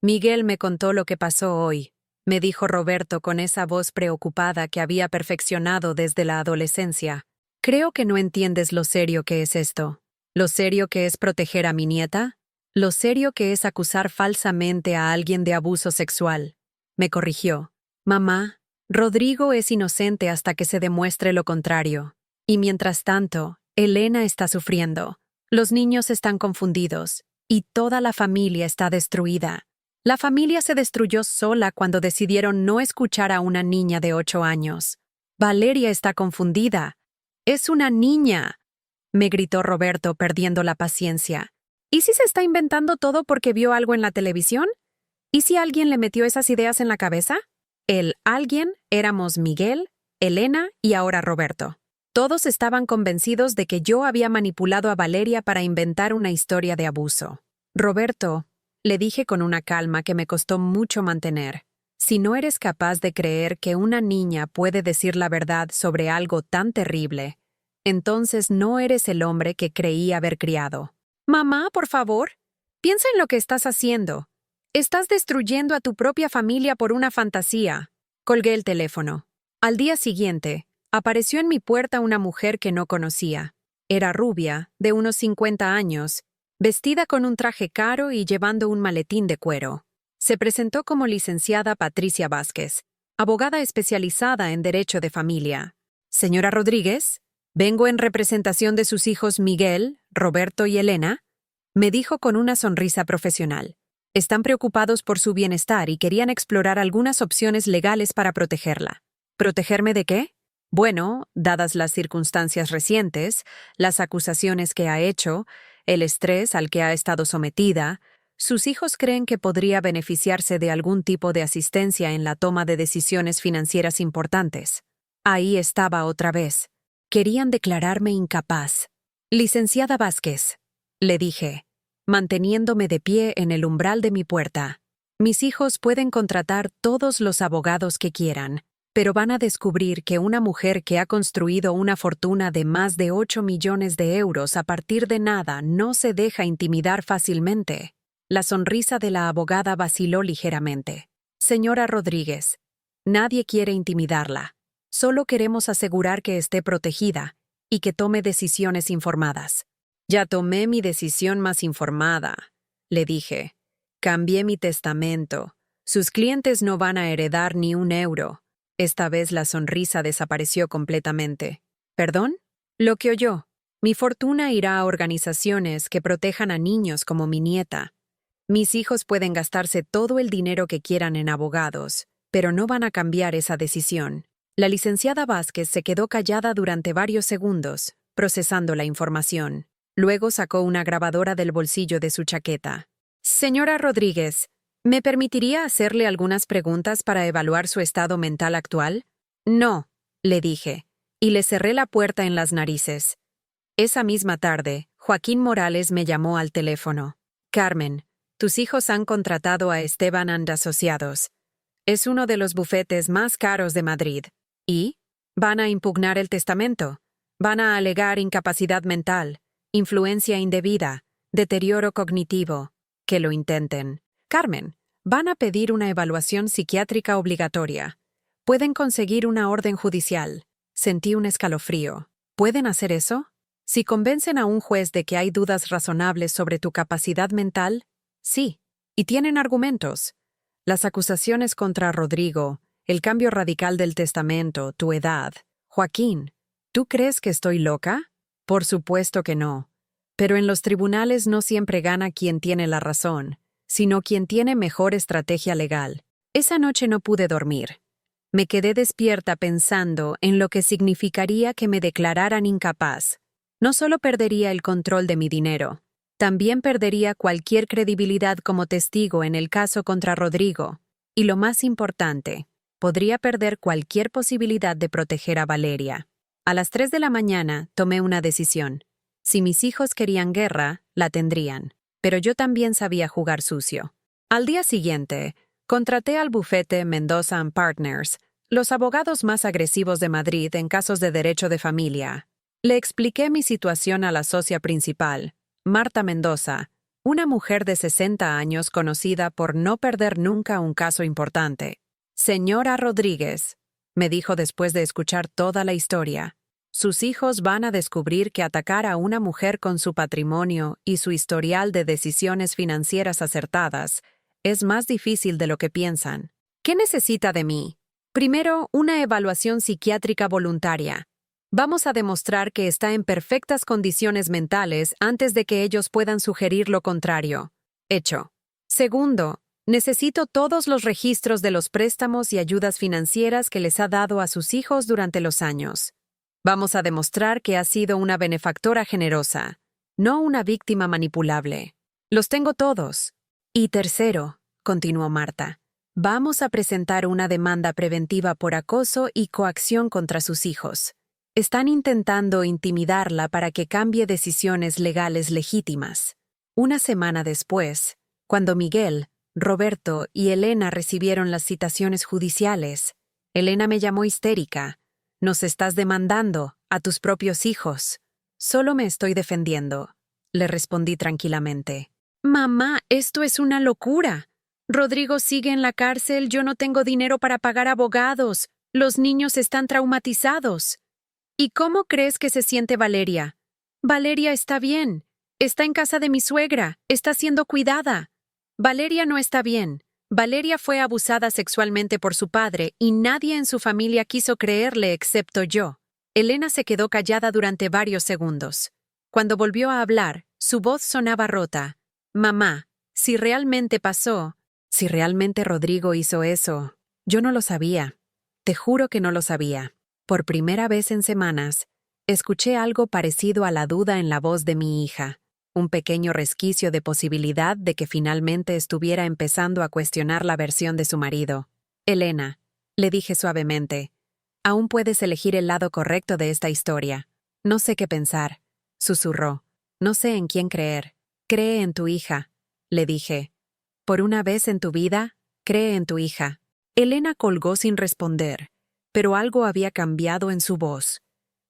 Miguel me contó lo que pasó hoy. me dijo Roberto con esa voz preocupada que había perfeccionado desde la adolescencia. Creo que no entiendes lo serio que es esto. ¿Lo serio que es proteger a mi nieta? ¿Lo serio que es acusar falsamente a alguien de abuso sexual? Me corrigió. Mamá, Rodrigo es inocente hasta que se demuestre lo contrario. Y mientras tanto, Elena está sufriendo. Los niños están confundidos. Y toda la familia está destruida. La familia se destruyó sola cuando decidieron no escuchar a una niña de 8 años. Valeria está confundida. ¡Es una niña!, me gritó Roberto, perdiendo la paciencia. ¿Y si se está inventando todo porque vio algo en la televisión? ¿Y si alguien le metió esas ideas en la cabeza? El alguien éramos Miguel, Elena y ahora Roberto. Todos estaban convencidos de que yo había manipulado a Valeria para inventar una historia de abuso. Roberto, le dije con una calma que me costó mucho mantener, si no eres capaz de creer que una niña puede decir la verdad sobre algo tan terrible, entonces no eres el hombre que creí haber criado. Mamá, por favor, piensa en lo que estás haciendo. Estás destruyendo a tu propia familia por una fantasía. Colgué el teléfono. Al día siguiente, apareció en mi puerta una mujer que no conocía. Era rubia, de unos 50 años, vestida con un traje caro y llevando un maletín de cuero. Se presentó como licenciada Patricia Vázquez, abogada especializada en derecho de familia. Señora Rodríguez, vengo en representación de sus hijos Miguel, Roberto y Elena, me dijo con una sonrisa profesional. Están preocupados por su bienestar y querían explorar algunas opciones legales para protegerla. ¿Protegerme de qué? Bueno, dadas las circunstancias recientes, las acusaciones que ha hecho, el estrés al que ha estado sometida, sus hijos creen que podría beneficiarse de algún tipo de asistencia en la toma de decisiones financieras importantes. Ahí estaba otra vez. Querían declararme incapaz. Licenciada Vázquez, le dije, manteniéndome de pie en el umbral de mi puerta. Mis hijos pueden contratar todos los abogados que quieran, pero van a descubrir que una mujer que ha construido una fortuna de más de 8 millones de euros a partir de nada no se deja intimidar fácilmente. La sonrisa de la abogada vaciló ligeramente. Señora Rodríguez, nadie quiere intimidarla. Solo queremos asegurar que esté protegida y que tome decisiones informadas. Ya tomé mi decisión más informada, le dije. Cambié mi testamento. Sus clientes no van a heredar ni un euro. Esta vez la sonrisa desapareció completamente. ¿Perdón? Lo que oyó. Mi fortuna irá a organizaciones que protejan a niños como mi nieta. Mis hijos pueden gastarse todo el dinero que quieran en abogados, pero no van a cambiar esa decisión. La licenciada Vázquez se quedó callada durante varios segundos, procesando la información. Luego sacó una grabadora del bolsillo de su chaqueta. Señora Rodríguez, ¿me permitiría hacerle algunas preguntas para evaluar su estado mental actual? No, le dije, y le cerré la puerta en las narices. Esa misma tarde, Joaquín Morales me llamó al teléfono. Carmen, tus hijos han contratado a Esteban and Asociados. Es uno de los bufetes más caros de Madrid. ¿Y? Van a impugnar el testamento. Van a alegar incapacidad mental, influencia indebida, deterioro cognitivo. Que lo intenten. Carmen, van a pedir una evaluación psiquiátrica obligatoria. Pueden conseguir una orden judicial. Sentí un escalofrío. ¿Pueden hacer eso? Si convencen a un juez de que hay dudas razonables sobre tu capacidad mental, sí. Y tienen argumentos. Las acusaciones contra Rodrigo, el cambio radical del testamento, tu edad. Joaquín, ¿tú crees que estoy loca? Por supuesto que no. Pero en los tribunales no siempre gana quien tiene la razón, sino quien tiene mejor estrategia legal. Esa noche no pude dormir. Me quedé despierta pensando en lo que significaría que me declararan incapaz. No solo perdería el control de mi dinero, también perdería cualquier credibilidad como testigo en el caso contra Rodrigo. Y lo más importante, podría perder cualquier posibilidad de proteger a Valeria. A las 3 de la mañana tomé una decisión. Si mis hijos querían guerra, la tendrían. Pero yo también sabía jugar sucio. Al día siguiente, contraté al bufete Mendoza & Partners, los abogados más agresivos de Madrid en casos de derecho de familia. Le expliqué mi situación a la socia principal, Marta Mendoza, una mujer de 60 años conocida por no perder nunca un caso importante. Señora Rodríguez, me dijo después de escuchar toda la historia, sus hijos van a descubrir que atacar a una mujer con su patrimonio y su historial de decisiones financieras acertadas es más difícil de lo que piensan. ¿Qué necesita de mí? Primero, una evaluación psiquiátrica voluntaria. Vamos a demostrar que está en perfectas condiciones mentales antes de que ellos puedan sugerir lo contrario. Hecho. Segundo, necesito todos los registros de los préstamos y ayudas financieras que les ha dado a sus hijos durante los años. Vamos a demostrar que ha sido una benefactora generosa, no una víctima manipulable. Los tengo todos. Y tercero, continuó Marta, vamos a presentar una demanda preventiva por acoso y coacción contra sus hijos. Están intentando intimidarla para que cambie decisiones legales legítimas. Una semana después, cuando Miguel, Roberto y Elena recibieron las citaciones judiciales, Elena me llamó histérica. Nos estás demandando a tus propios hijos. Solo me estoy defendiendo, le respondí tranquilamente. Mamá, esto es una locura. Rodrigo sigue en la cárcel, yo no tengo dinero para pagar abogados. Los niños están traumatizados. ¿Y cómo crees que se siente Valeria? Valeria está bien. Está en casa de mi suegra. Está siendo cuidada. Valeria no está bien. Valeria fue abusada sexualmente por su padre y nadie en su familia quiso creerle excepto yo. Elena se quedó callada durante varios segundos. Cuando volvió a hablar, su voz sonaba rota. Mamá, si realmente pasó, si realmente Rodrigo hizo eso, yo no lo sabía. Te juro que no lo sabía. Por primera vez en semanas, escuché algo parecido a la duda en la voz de mi hija. Un pequeño resquicio de posibilidad de que finalmente estuviera empezando a cuestionar la versión de su marido. Elena, le dije suavemente, aún puedes elegir el lado correcto de esta historia. No sé qué pensar, susurró. No sé en quién creer. Cree en tu hija, le dije. Por una vez en tu vida, cree en tu hija. Elena colgó sin responder, pero algo había cambiado en su voz.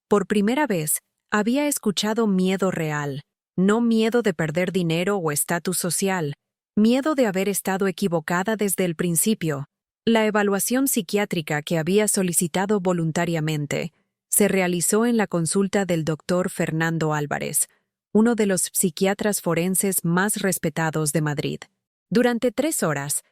Por primera vez, había escuchado miedo real. No miedo de perder dinero o estatus social, miedo de haber estado equivocada desde el principio. La evaluación psiquiátrica que había solicitado voluntariamente se realizó en la consulta del doctor Fernando Álvarez, uno de los psiquiatras forenses más respetados de Madrid. Durante 3 horas,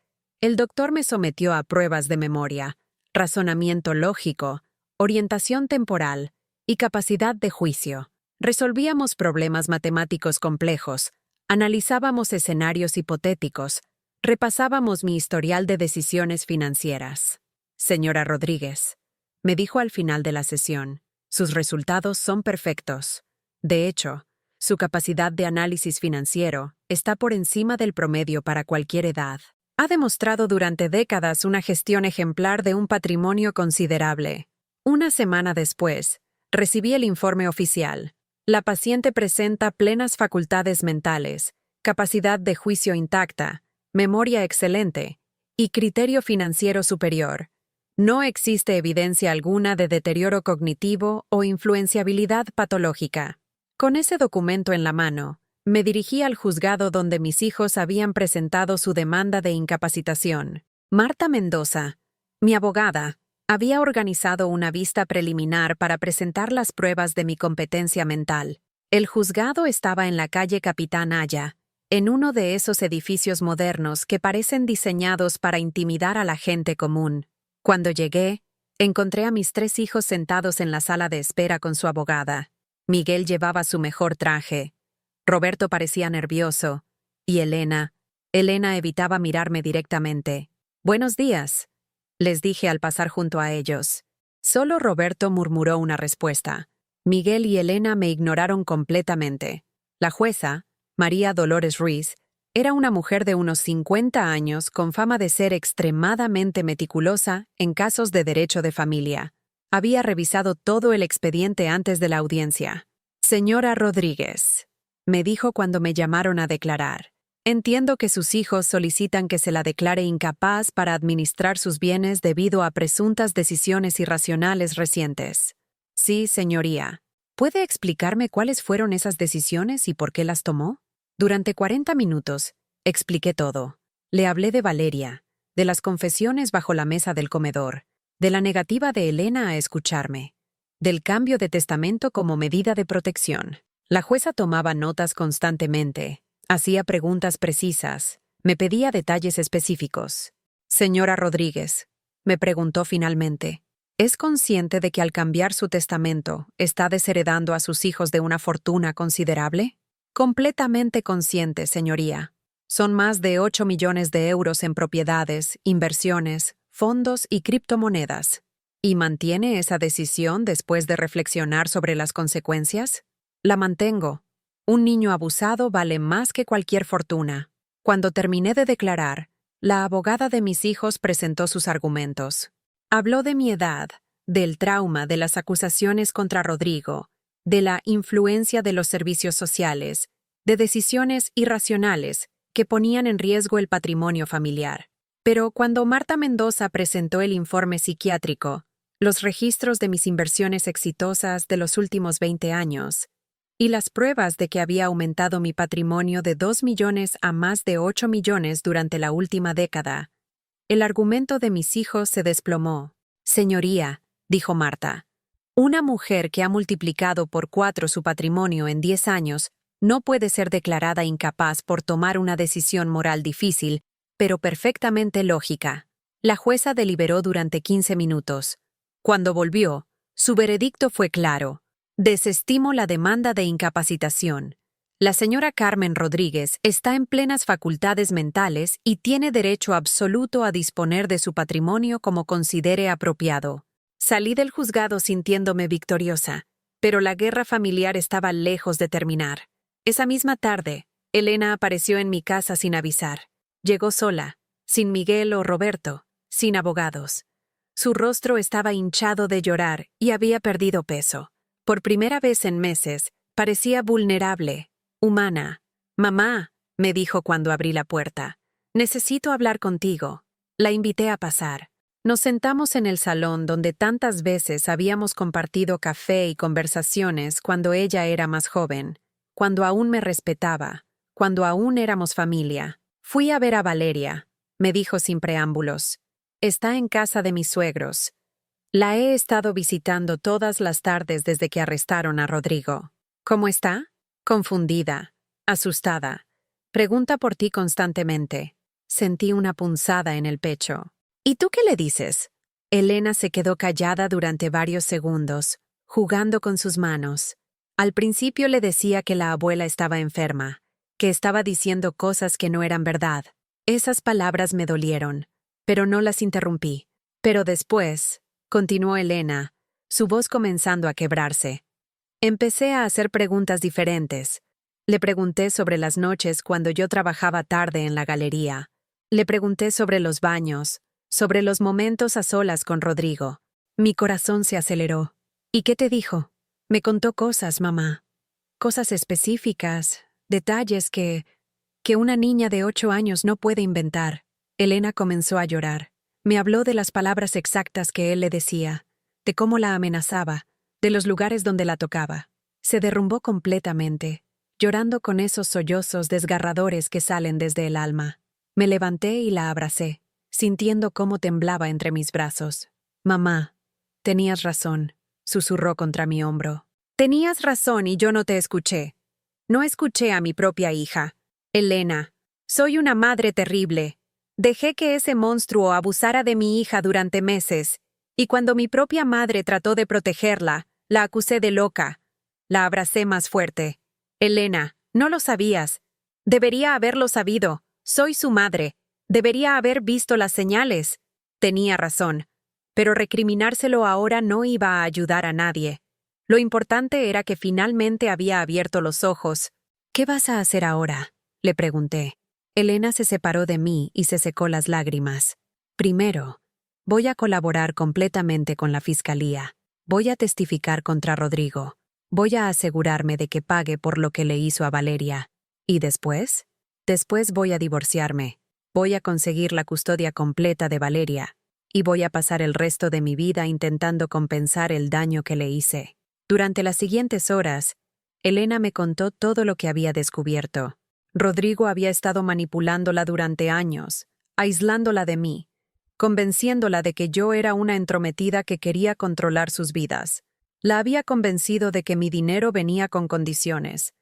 el doctor me sometió a pruebas de memoria, razonamiento lógico, orientación temporal y capacidad de juicio. Resolvíamos problemas matemáticos complejos, analizábamos escenarios hipotéticos, repasábamos mi historial de decisiones financieras. Señora Rodríguez, me dijo al final de la sesión, sus resultados son perfectos. De hecho, su capacidad de análisis financiero está por encima del promedio para cualquier edad. Ha demostrado durante décadas una gestión ejemplar de un patrimonio considerable. Una semana después, recibí el informe oficial. La paciente presenta plenas facultades mentales, capacidad de juicio intacta, memoria excelente y criterio financiero superior. No existe evidencia alguna de deterioro cognitivo o influenciabilidad patológica. Con ese documento en la mano, me dirigí al juzgado donde mis hijos habían presentado su demanda de incapacitación. Marta Mendoza, mi abogada, había organizado una vista preliminar para presentar las pruebas de mi competencia mental. El juzgado estaba en la calle Capitán Aya, en uno de esos edificios modernos que parecen diseñados para intimidar a la gente común. Cuando llegué, encontré a mis 3 hijos sentados en la sala de espera con su abogada. Miguel llevaba su mejor traje. Roberto parecía nervioso. Y Elena evitaba mirarme directamente. «Buenos días», les dije al pasar junto a ellos. Solo Roberto murmuró una respuesta. Miguel y Elena me ignoraron completamente. La jueza, María Dolores Ruiz, era una mujer de unos 50 años con fama de ser extremadamente meticulosa en casos de derecho de familia. Había revisado todo el expediente antes de la audiencia. «Señora Rodríguez», me dijo cuando me llamaron a declarar. «Entiendo que sus hijos solicitan que se la declare incapaz para administrar sus bienes debido a presuntas decisiones irracionales recientes». «Sí, señoría. ¿Puede explicarme cuáles fueron esas decisiones y por qué las tomó?» Durante 40 minutos, expliqué todo. Le hablé de Valeria, de las confesiones bajo la mesa del comedor, de la negativa de Elena a escucharme, del cambio de testamento como medida de protección. La jueza tomaba notas constantemente, hacía preguntas precisas, me pedía detalles específicos. Señora Rodríguez, me preguntó finalmente, ¿es consciente de que al cambiar su testamento está desheredando a sus hijos de una fortuna considerable? Completamente consciente, señoría. Son más de 8 millones de euros en propiedades, inversiones, fondos y criptomonedas. ¿Y mantiene esa decisión después de reflexionar sobre las consecuencias? La mantengo. Un niño abusado vale más que cualquier fortuna. Cuando terminé de declarar, la abogada de mis hijos presentó sus argumentos. Habló de mi edad, del trauma de las acusaciones contra Rodrigo, de la influencia de los servicios sociales, de decisiones irracionales que ponían en riesgo el patrimonio familiar. Pero cuando Marta Mendoza presentó el informe psiquiátrico, los registros de mis inversiones exitosas de los últimos 20 años, y las pruebas de que había aumentado mi patrimonio de 2 millones a más de 8 millones durante la última década, el argumento de mis hijos se desplomó. Señoría, dijo Marta, una mujer que ha multiplicado por 4 su patrimonio en 10 años no puede ser declarada incapaz por tomar una decisión moral difícil, pero perfectamente lógica. La jueza deliberó durante 15 minutos. Cuando volvió, su veredicto fue claro. Desestimo la demanda de incapacitación. La señora Carmen Rodríguez está en plenas facultades mentales y tiene derecho absoluto a disponer de su patrimonio como considere apropiado. Salí del juzgado sintiéndome victoriosa, pero la guerra familiar estaba lejos de terminar. Esa misma tarde, Elena apareció en mi casa sin avisar. Llegó sola, sin Miguel o Roberto, sin abogados. Su rostro estaba hinchado de llorar y había perdido peso. Por primera vez en meses, parecía vulnerable, humana. «Mamá», me dijo cuando abrí la puerta, «necesito hablar contigo». La invité a pasar. Nos sentamos en el salón donde tantas veces habíamos compartido café y conversaciones cuando ella era más joven, cuando aún me respetaba, cuando aún éramos familia. «Fui a ver a Valeria», me dijo sin preámbulos. «Está en casa de mis suegros. La he estado visitando todas las tardes desde que arrestaron a Rodrigo». «¿Cómo está?» «Confundida, asustada. Pregunta por ti constantemente». Sentí una punzada en el pecho. «¿Y tú qué le dices?» Elena se quedó callada durante varios segundos, jugando con sus manos. Al principio le decía que la abuela estaba enferma, que estaba diciendo cosas que no eran verdad. Esas palabras me dolieron, pero no las interrumpí. Pero después, continuó Elena, su voz comenzando a quebrarse. Empecé a hacer preguntas diferentes. Le pregunté sobre las noches cuando yo trabajaba tarde en la galería. Le pregunté sobre los baños, sobre los momentos a solas con Rodrigo. Mi corazón se aceleró. ¿Y qué te dijo? Me contó cosas, mamá. Cosas específicas, detalles que una niña de 8 años no puede inventar. Elena comenzó a llorar. Me habló de las palabras exactas que él le decía, de cómo la amenazaba, de los lugares donde la tocaba. Se derrumbó completamente, llorando con esos sollozos desgarradores que salen desde el alma. Me levanté y la abracé, sintiendo cómo temblaba entre mis brazos. «Mamá, tenías razón», susurró contra mi hombro. «Tenías razón y yo no te escuché. No escuché a mi propia hija. Elena, soy una madre terrible. Dejé que ese monstruo abusara de mi hija durante meses, y cuando mi propia madre trató de protegerla, la acusé de loca. La abracé más fuerte. Elena, no lo sabías. Debería haberlo sabido. Soy su madre. Debería haber visto las señales». Tenía razón, pero recriminárselo ahora no iba a ayudar a nadie. Lo importante era que finalmente había abierto los ojos. «¿Qué vas a hacer ahora?», le pregunté. Elena se separó de mí y se secó las lágrimas. «Primero, voy a colaborar completamente con la fiscalía. Voy a testificar contra Rodrigo. Voy a asegurarme de que pague por lo que le hizo a Valeria. ¿Y después? Después voy a divorciarme. Voy a conseguir la custodia completa de Valeria. Y voy a pasar el resto de mi vida intentando compensar el daño que le hice». Durante las siguientes horas, Elena me contó todo lo que había descubierto. Rodrigo había estado manipulándola durante años, aislándola de mí, convenciéndola de que yo era una entrometida que quería controlar sus vidas. La había convencido de que mi dinero venía con condiciones,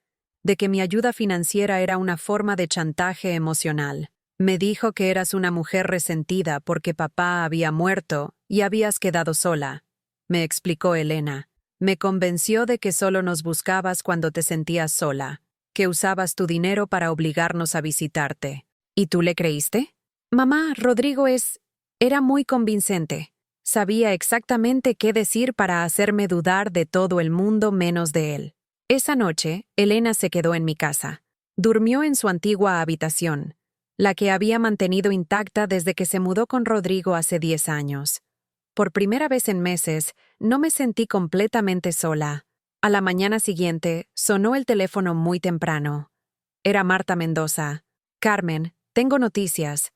de que mi ayuda financiera era una forma de chantaje emocional. Me dijo que eras una mujer resentida porque papá había muerto y habías quedado sola, me explicó Elena. Me convenció de que solo nos buscabas cuando te sentías sola, que usabas tu dinero para obligarnos a visitarte. ¿Y tú le creíste? Mamá, Rodrigo era muy convincente. Sabía exactamente qué decir para hacerme dudar de todo el mundo menos de él. Esa noche, Elena se quedó en mi casa. Durmió en su antigua habitación, la que había mantenido intacta desde que se mudó con Rodrigo hace 10 años. Por primera vez en meses, no me sentí completamente sola. A la mañana siguiente, sonó el teléfono muy temprano. Era Marta Mendoza. Carmen, tengo noticias.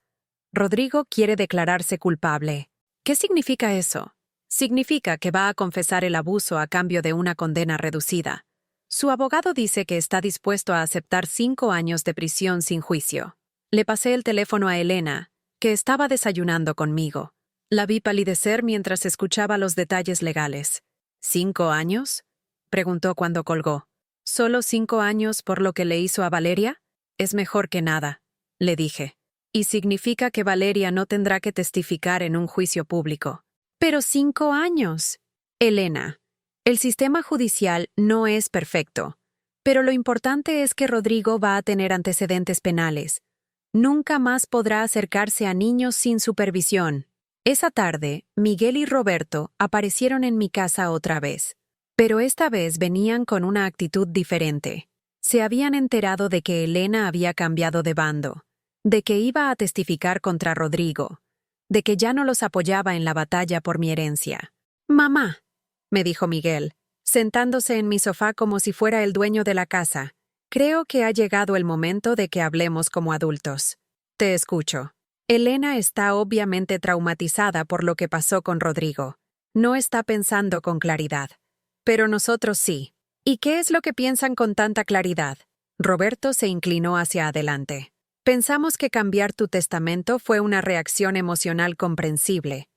Rodrigo quiere declararse culpable. ¿Qué significa eso? Significa que va a confesar el abuso a cambio de una condena reducida. Su abogado dice que está dispuesto a aceptar 5 años de prisión sin juicio. Le pasé el teléfono a Elena, que estaba desayunando conmigo. La vi palidecer mientras escuchaba los detalles legales. ¿5 años? Preguntó cuando colgó. ¿Solo 5 años por lo que le hizo a Valeria? Es mejor que nada, le dije. Y significa que Valeria no tendrá que testificar en un juicio público. Pero 5 años. Elena, el sistema judicial no es perfecto, pero lo importante es que Rodrigo va a tener antecedentes penales. Nunca más podrá acercarse a niños sin supervisión. Esa tarde, Miguel y Roberto aparecieron en mi casa otra vez. Pero esta vez venían con una actitud diferente. Se habían enterado de que Elena había cambiado de bando, de que iba a testificar contra Rodrigo, de que ya no los apoyaba en la batalla por mi herencia. «Mamá», me dijo Miguel, sentándose en mi sofá como si fuera el dueño de la casa, «creo que ha llegado el momento de que hablemos como adultos. Te escucho». Elena está obviamente traumatizada por lo que pasó con Rodrigo. No está pensando con claridad. Pero nosotros sí. ¿Y qué es lo que piensan con tanta claridad? Roberto se inclinó hacia adelante. Pensamos que cambiar tu testamento fue una reacción emocional comprensible,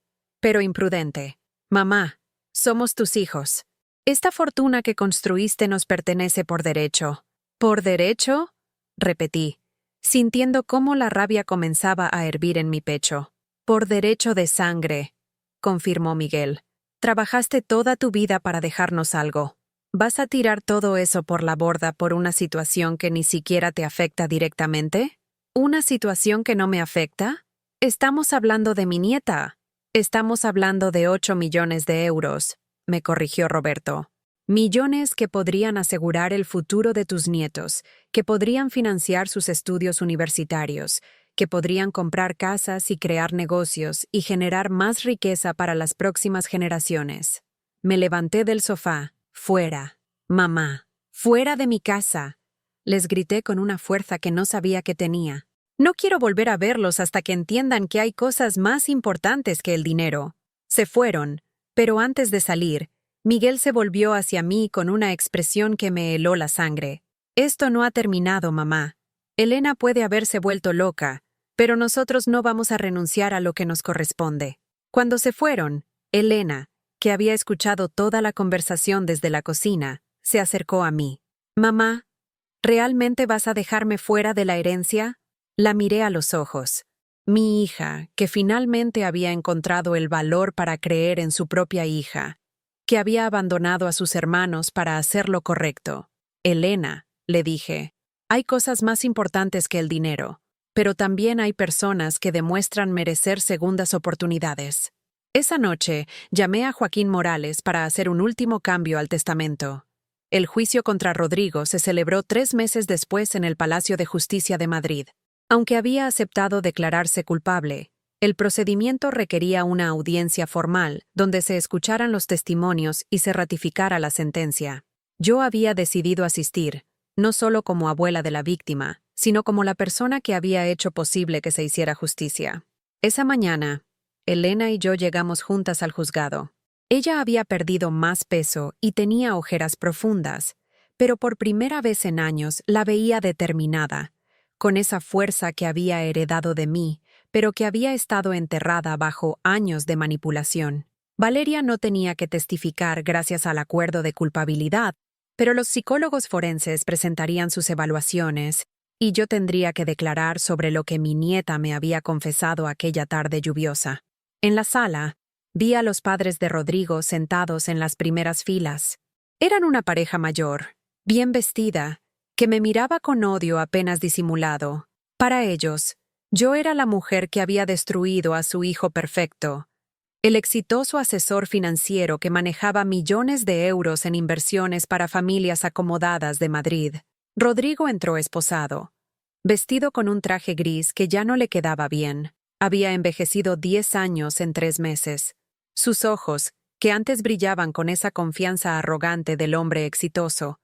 pero imprudente. Mamá, somos tus hijos. Esta fortuna que construiste nos pertenece por derecho. ¿Por derecho? Repetí, sintiendo cómo la rabia comenzaba a hervir en mi pecho. Por derecho de sangre, confirmó Miguel. Trabajaste toda tu vida para dejarnos algo. ¿Vas a tirar todo eso por la borda por una situación que ni siquiera te afecta directamente? ¿Una situación que no me afecta? Estamos hablando de mi nieta. Estamos hablando de 8 millones de euros, me corrigió Roberto. Millones que podrían asegurar el futuro de tus nietos, que podrían financiar sus estudios universitarios, que podrían comprar casas y crear negocios y generar más riqueza para las próximas generaciones. Me levanté del sofá. Fuera. Mamá. Fuera de mi casa. Les grité con una fuerza que no sabía que tenía. No quiero volver a verlos hasta que entiendan que hay cosas más importantes que el dinero. Se fueron, pero antes de salir, Miguel se volvió hacia mí con una expresión que me heló la sangre. Esto no ha terminado, mamá. Elena puede haberse vuelto loca, pero nosotros no vamos a renunciar a lo que nos corresponde. Cuando se fueron, Elena, que había escuchado toda la conversación desde la cocina, se acercó a mí. Mamá, ¿realmente vas a dejarme fuera de la herencia? La miré a los ojos. Mi hija, que finalmente había encontrado el valor para creer en su propia hija, que había abandonado a sus hermanos para hacer lo correcto. Elena, le dije, hay cosas más importantes que el dinero, pero también hay personas que demuestran merecer segundas oportunidades. Esa noche, llamé a Joaquín Morales para hacer un último cambio al testamento. El juicio contra Rodrigo se celebró 3 meses después en el Palacio de Justicia de Madrid. Aunque había aceptado declararse culpable, el procedimiento requería una audiencia formal donde se escucharan los testimonios y se ratificara la sentencia. Yo había decidido asistir, no solo como abuela de la víctima, sino como la persona que había hecho posible que se hiciera justicia. Esa mañana, Elena y yo llegamos juntas al juzgado. Ella había perdido más peso y tenía ojeras profundas, pero por primera vez en años la veía determinada, con esa fuerza que había heredado de mí, pero que había estado enterrada bajo años de manipulación. Valeria no tenía que testificar gracias al acuerdo de culpabilidad, pero los psicólogos forenses presentarían sus evaluaciones y yo tendría que declarar sobre lo que mi nieta me había confesado aquella tarde lluviosa. En la sala, vi a los padres de Rodrigo sentados en las primeras filas. Eran una pareja mayor, bien vestida, que me miraba con odio apenas disimulado. Para ellos, yo era la mujer que había destruido a su hijo perfecto, el exitoso asesor financiero que manejaba millones de euros en inversiones para familias acomodadas de Madrid. Rodrigo entró esposado, vestido con un traje gris que ya no le quedaba bien. Había envejecido 10 años en 3 meses. Sus ojos, que antes brillaban con esa confianza arrogante del hombre exitoso,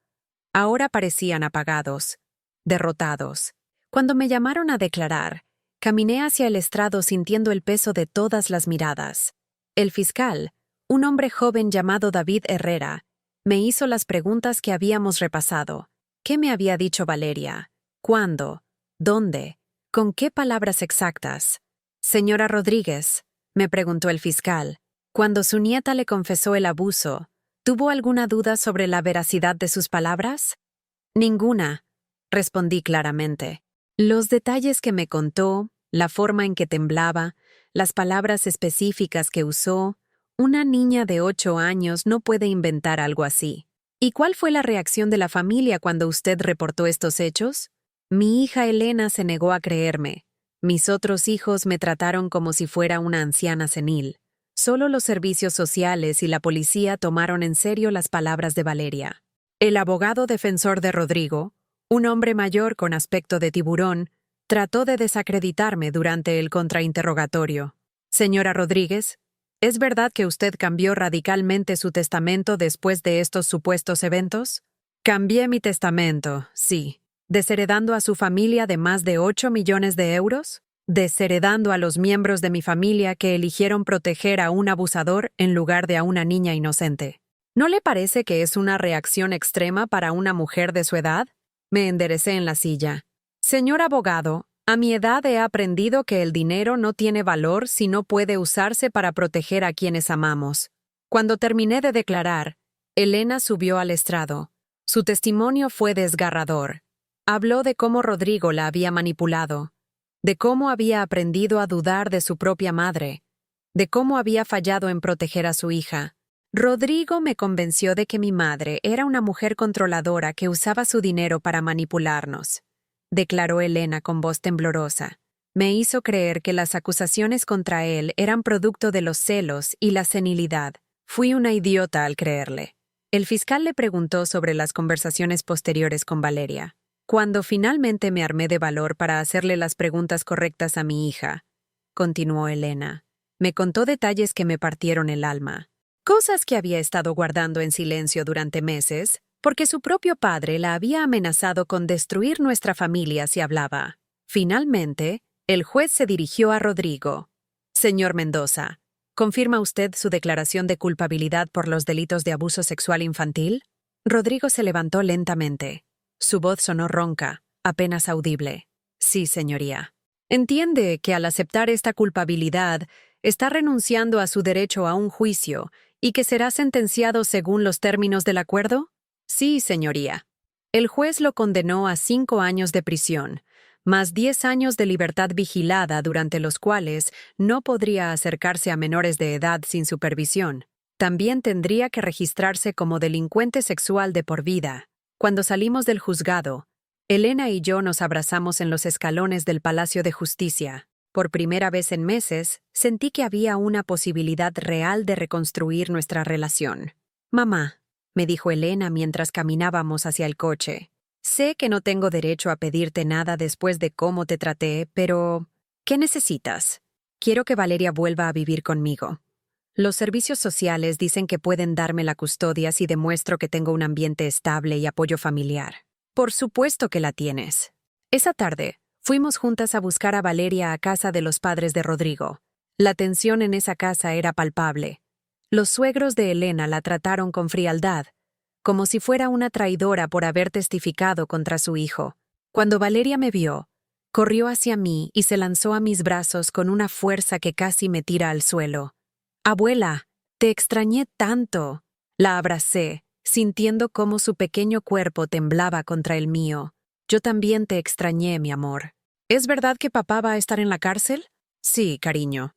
ahora parecían apagados, derrotados. Cuando me llamaron a declarar, caminé hacia el estrado sintiendo el peso de todas las miradas. El fiscal, un hombre joven llamado David Herrera, me hizo las preguntas que habíamos repasado. ¿Qué me había dicho Valeria? ¿Cuándo? ¿Dónde? ¿Con qué palabras exactas? Señora Rodríguez, me preguntó el fiscal, cuando su nieta le confesó el abuso, ¿tuvo alguna duda sobre la veracidad de sus palabras? Ninguna, respondí claramente. Los detalles que me contó, la forma en que temblaba, las palabras específicas que usó, una niña de 8 años no puede inventar algo así. ¿Y cuál fue la reacción de la familia cuando usted reportó estos hechos? Mi hija Elena se negó a creerme. Mis otros hijos me trataron como si fuera una anciana senil. Solo los servicios sociales y la policía tomaron en serio las palabras de Valeria. El abogado defensor de Rodrigo, un hombre mayor con aspecto de tiburón, trató de desacreditarme durante el contrainterrogatorio. Señora Rodríguez, ¿es verdad que usted cambió radicalmente su testamento después de estos supuestos eventos? Cambié mi testamento, sí. ¿Desheredando a su familia de más de 8 millones de euros? ¿Desheredando a los miembros de mi familia que eligieron proteger a un abusador en lugar de a una niña inocente? ¿No le parece que es una reacción extrema para una mujer de su edad? Me enderecé en la silla. Señor abogado, a mi edad he aprendido que el dinero no tiene valor si no puede usarse para proteger a quienes amamos. Cuando terminé de declarar, Elena subió al estrado. Su testimonio fue desgarrador. Habló de cómo Rodrigo la había manipulado, de cómo había aprendido a dudar de su propia madre, de cómo había fallado en proteger a su hija. Rodrigo me convenció de que mi madre era una mujer controladora que usaba su dinero para manipularnos, declaró Elena con voz temblorosa. Me hizo creer que las acusaciones contra él eran producto de los celos y la senilidad. Fui una idiota al creerle. El fiscal le preguntó sobre las conversaciones posteriores con Valeria. Cuando finalmente me armé de valor para hacerle las preguntas correctas a mi hija, continuó Elena, me contó detalles que me partieron el alma. Cosas que había estado guardando en silencio durante meses, porque su propio padre la había amenazado con destruir nuestra familia si hablaba. Finalmente, el juez se dirigió a Rodrigo. Señor Mendoza, ¿confirma usted su declaración de culpabilidad por los delitos de abuso sexual infantil? Rodrigo se levantó lentamente. Su voz sonó ronca, apenas audible. Sí, señoría. ¿Entiende que al aceptar esta culpabilidad está renunciando a su derecho a un juicio y que será sentenciado según los términos del acuerdo? Sí, señoría. El juez lo condenó a 5 años de prisión, más 10 años de libertad vigilada durante los cuales no podría acercarse a menores de edad sin supervisión. También tendría que registrarse como delincuente sexual de por vida. Cuando salimos del juzgado, Elena y yo nos abrazamos en los escalones del Palacio de Justicia. Por primera vez en meses, sentí que había una posibilidad real de reconstruir nuestra relación. Mamá, me dijo Elena mientras caminábamos hacia el coche. Sé que no tengo derecho a pedirte nada después de cómo te traté, pero ¿qué necesitas? Quiero que Valeria vuelva a vivir conmigo. Los servicios sociales dicen que pueden darme la custodia si demuestro que tengo un ambiente estable y apoyo familiar. Por supuesto que la tienes. Esa tarde, fuimos juntas a buscar a Valeria a casa de los padres de Rodrigo. La tensión en esa casa era palpable. Los suegros de Elena la trataron con frialdad, como si fuera una traidora por haber testificado contra su hijo. Cuando Valeria me vio, Corrió hacia mí y se lanzó a mis brazos con una fuerza que casi me tira al suelo. «Abuela, te extrañé tanto». La abracé, sintiendo cómo su pequeño cuerpo temblaba contra el mío. «Yo también te extrañé, mi amor». ¿Es verdad que papá va a estar en la cárcel? Sí, cariño.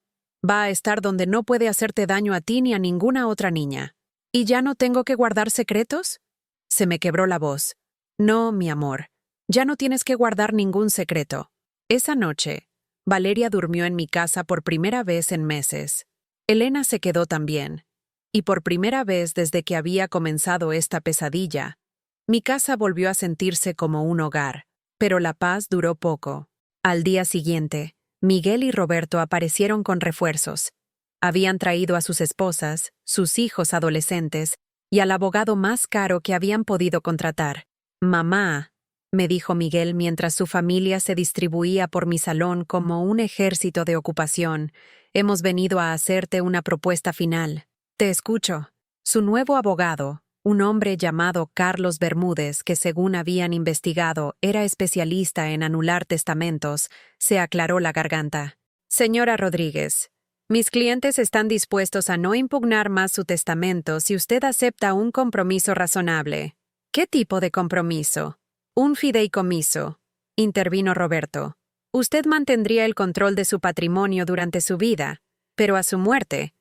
Va a estar donde no puede hacerte daño a ti ni a ninguna otra niña. ¿Y ya no tengo que guardar secretos? Se me quebró la voz. No, mi amor. Ya no tienes que guardar ningún secreto. Esa noche, Valeria durmió en mi casa por primera vez en meses. Elena se quedó también. Y por primera vez desde que había comenzado esta pesadilla, mi casa volvió a sentirse como un hogar. Pero la paz duró poco. Al día siguiente, Miguel y Roberto aparecieron con refuerzos. Habían traído a sus esposas, sus hijos adolescentes y al abogado más caro que habían podido contratar. «Mamá», me dijo Miguel mientras su familia se distribuía por mi salón como un ejército de ocupación, «hemos venido a hacerte una propuesta final». «Te escucho». Su nuevo abogado, un hombre llamado Carlos Bermúdez, que según habían investigado era especialista en anular testamentos, se aclaró la garganta. «Señora Rodríguez, mis clientes están dispuestos a no impugnar más su testamento si usted acepta un compromiso razonable». «¿Qué tipo de compromiso?» «Un fideicomiso», intervino Roberto. «Usted mantendría el control de su patrimonio durante su vida, pero a su muerte,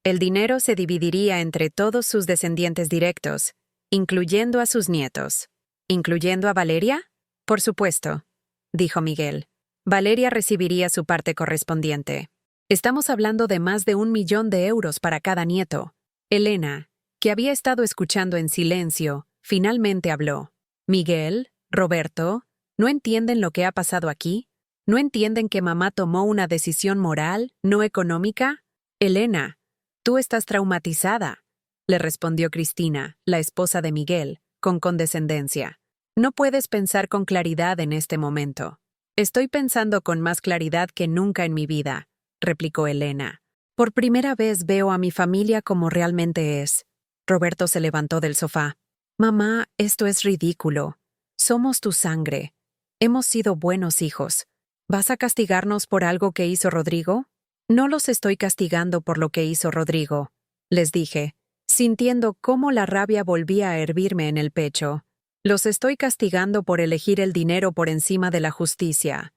el dinero se dividiría entre todos sus descendientes directos, incluyendo a sus nietos». «¿Incluyendo a Valeria?» «Por supuesto», dijo Miguel. «Valeria recibiría su parte correspondiente. Estamos hablando de más de 1.000.000 de euros para cada nieto». Elena, que había estado escuchando en silencio, finalmente habló. «Miguel, Roberto, ¿no entienden lo que ha pasado aquí? ¿No entienden que mamá tomó una decisión moral, no económica?» «Elena, tú estás traumatizada», le respondió Cristina, la esposa de Miguel, con condescendencia. «No puedes pensar con claridad en este momento». «Estoy pensando con más claridad que nunca en mi vida», replicó Elena. «Por primera vez veo a mi familia como realmente es». Roberto se levantó del sofá. «Mamá, esto es ridículo. Somos tu sangre. Hemos sido buenos hijos. ¿Vas a castigarnos por algo que hizo Rodrigo?» «No los estoy castigando por lo que hizo Rodrigo», les dije, sintiendo cómo la rabia volvía a hervirme en el pecho. «Los estoy castigando por elegir el dinero por encima de la justicia,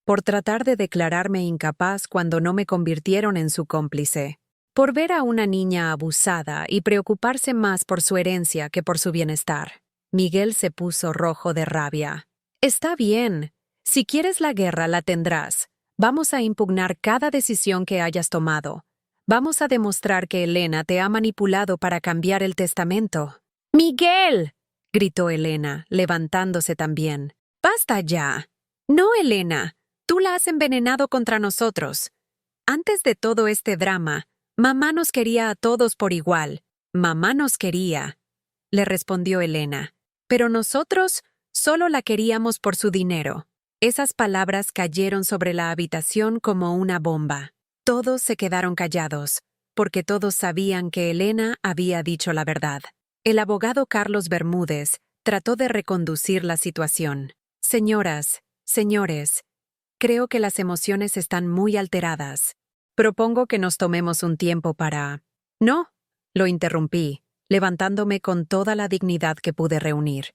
por tratar de declararme incapaz cuando no me convirtieron en su cómplice, por ver a una niña abusada y preocuparse más por su herencia que por su bienestar». Miguel se puso rojo de rabia. «Está bien. Si quieres la guerra, la tendrás. Vamos a impugnar cada decisión que hayas tomado. Vamos a demostrar que Elena te ha manipulado para cambiar el testamento». «¡Miguel!», gritó Elena, levantándose también. «¡Basta ya!». «No, Elena. Tú la has envenenado contra nosotros. Antes de todo este drama, mamá nos quería a todos por igual. Mamá nos quería», le respondió Elena. «Pero nosotros solo la queríamos por su dinero». Esas palabras cayeron sobre la habitación como una bomba. Todos se quedaron callados, porque todos sabían que Elena había dicho la verdad. El abogado Carlos Bermúdez trató de reconducir la situación. «Señoras, señores, creo que las emociones están muy alteradas. Propongo que nos tomemos un tiempo para...». «No», lo interrumpí, levantándome con toda la dignidad que pude reunir.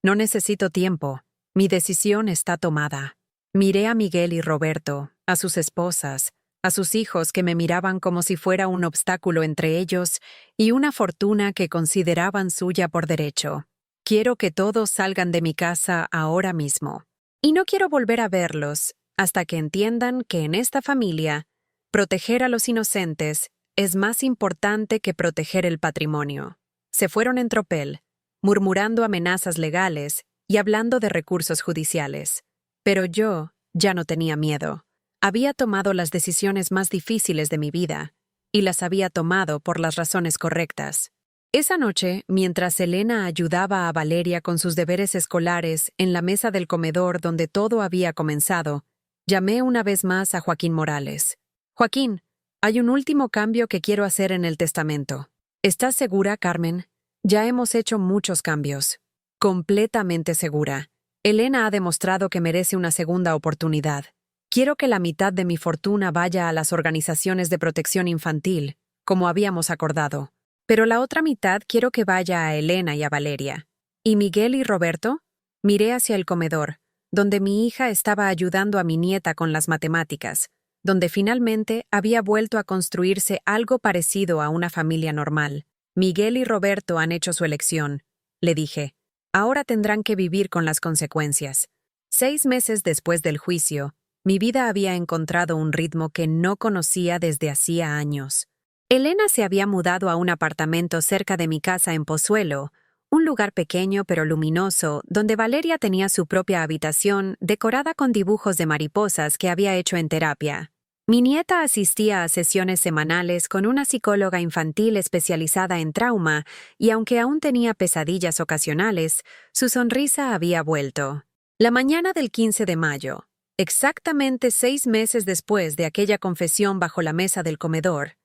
«No necesito tiempo. Mi decisión está tomada». Miré a Miguel y Roberto, a sus esposas, a sus hijos que me miraban como si fuera un obstáculo entre ellos y una fortuna que consideraban suya por derecho. «Quiero que todos salgan de mi casa ahora mismo. Y no quiero volver a verlos hasta que entiendan que en esta familia, proteger a los inocentes es más importante que proteger el patrimonio». Se fueron en tropel, murmurando amenazas legales y hablando de recursos judiciales. Pero yo ya no tenía miedo. Había tomado las decisiones más difíciles de mi vida, y las había tomado por las razones correctas. Esa noche, mientras Elena ayudaba a Valeria con sus deberes escolares en la mesa del comedor donde todo había comenzado, llamé una vez más a Joaquín Morales. «Joaquín, hay un último cambio que quiero hacer en el testamento». «¿Estás segura, Carmen? Ya hemos hecho muchos cambios». «Completamente segura. Elena ha demostrado que merece una segunda oportunidad. Quiero que la mitad de mi fortuna vaya a las organizaciones de protección infantil, como habíamos acordado. Pero la otra mitad quiero que vaya a Elena y a Valeria. ¿Y Miguel y Roberto? Miré hacia el comedor, donde mi hija estaba ayudando a mi nieta con las matemáticas, donde finalmente había vuelto a construirse algo parecido a una familia normal. Miguel y Roberto han hecho su elección, le dije. Ahora tendrán que vivir con las consecuencias. 6 meses después del juicio, mi vida había encontrado un ritmo que no conocía desde hacía años. Elena se había mudado a un apartamento cerca de mi casa en Pozuelo, un lugar pequeño pero luminoso, donde Valeria tenía su propia habitación decorada con dibujos de mariposas que había hecho en terapia. Mi nieta asistía a sesiones semanales con una psicóloga infantil especializada en trauma y aunque aún tenía pesadillas ocasionales, su sonrisa había vuelto. La mañana del 15 de mayo, exactamente 6 meses después de aquella confesión bajo la mesa del comedor,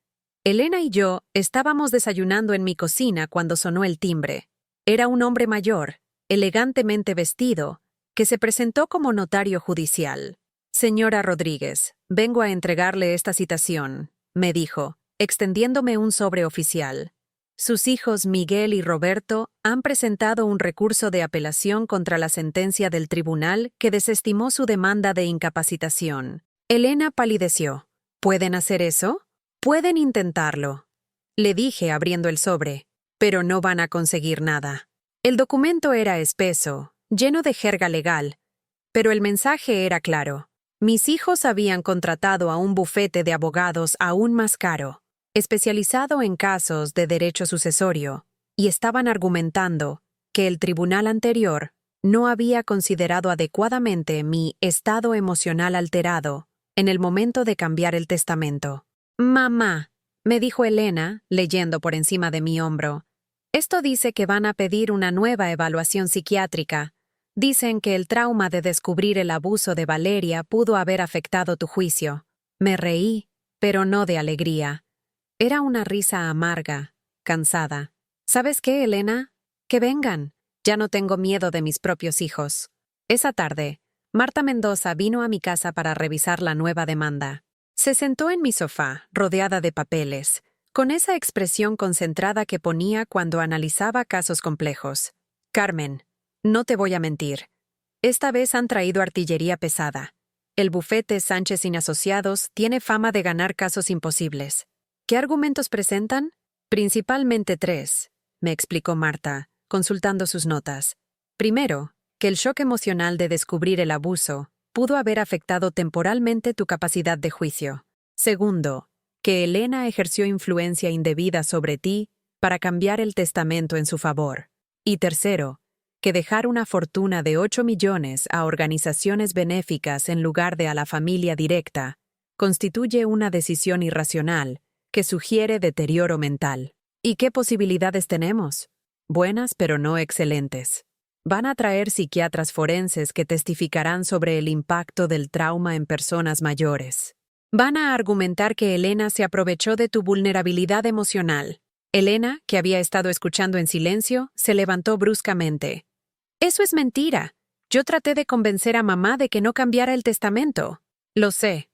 Elena y yo estábamos desayunando en mi cocina cuando sonó el timbre. Era un hombre mayor, elegantemente vestido, que se presentó como notario judicial. «Señora Rodríguez, vengo a entregarle esta citación», me dijo, extendiéndome un sobre oficial. Sus hijos Miguel y Roberto han presentado un recurso de apelación contra la sentencia del tribunal que desestimó su demanda de incapacitación. Elena palideció. «¿Pueden hacer eso?» «Pueden intentarlo», le dije abriendo el sobre, «pero no van a conseguir nada». El documento era espeso, lleno de jerga legal, pero el mensaje era claro. Mis hijos habían contratado a un bufete de abogados aún más caro, especializado en casos de derecho sucesorio, y estaban argumentando que el tribunal anterior no había considerado adecuadamente mi estado emocional alterado en el momento de cambiar el testamento. «Mamá», me dijo Elena, leyendo por encima de mi hombro, «esto dice que van a pedir una nueva evaluación psiquiátrica. Dicen que el trauma de descubrir el abuso de Valeria pudo haber afectado tu juicio». Me reí, pero no de alegría. Era una risa amarga, cansada. «¿Sabes qué, Elena? Que vengan. Ya no tengo miedo de mis propios hijos». Esa tarde, Marta Mendoza vino a mi casa para revisar la nueva demanda. Se sentó en mi sofá, rodeada de papeles, con esa expresión concentrada que ponía cuando analizaba casos complejos. «Carmen, no te voy a mentir. Esta vez han traído artillería pesada. El bufete Sánchez y Asociados tiene fama de ganar casos imposibles. ¿Qué argumentos presentan? Principalmente 3, me explicó Marta, consultando sus notas. Primero, que el shock emocional de descubrir el abuso pudo haber afectado temporalmente tu capacidad de juicio. Segundo, que Elena ejerció influencia indebida sobre ti para cambiar el testamento en su favor. Y tercero, que dejar una fortuna de 8 millones a organizaciones benéficas en lugar de a la familia directa constituye una decisión irracional que sugiere deterioro mental. ¿Y qué posibilidades tenemos? Buenas, pero no excelentes. Van a traer psiquiatras forenses que testificarán sobre el impacto del trauma en personas mayores. Van a argumentar que Elena se aprovechó de tu vulnerabilidad emocional. Elena, que había estado escuchando en silencio, se levantó bruscamente. «Eso es mentira. Yo traté de convencer a mamá de que no cambiara el testamento». «Lo sé»,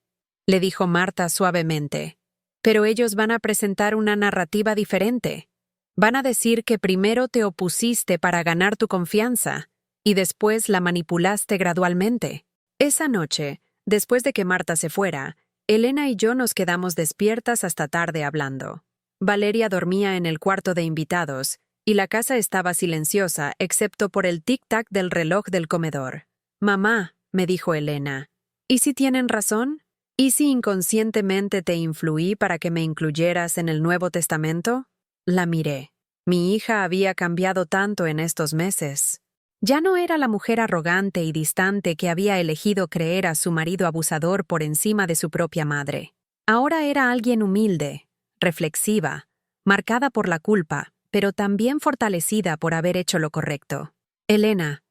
le dijo Marta suavemente. «Pero ellos van a presentar una narrativa diferente. Van a decir que primero te opusiste para ganar tu confianza y después la manipulaste gradualmente». Esa noche, después de que Marta se fuera, Elena y yo nos quedamos despiertas hasta tarde hablando. Valeria dormía en el cuarto de invitados y la casa estaba silenciosa excepto por el tic-tac del reloj del comedor. «Mamá», me dijo Elena, ¿y si tienen razón? ¿Y si inconscientemente te influí para que me incluyeras en el Nuevo Testamento? La miré. Mi hija había cambiado tanto en estos meses. Ya no era la mujer arrogante y distante que había elegido creer a su marido abusador por encima de su propia madre. Ahora era alguien humilde, reflexiva, marcada por la culpa, pero también fortalecida por haber hecho lo correcto. «Elena,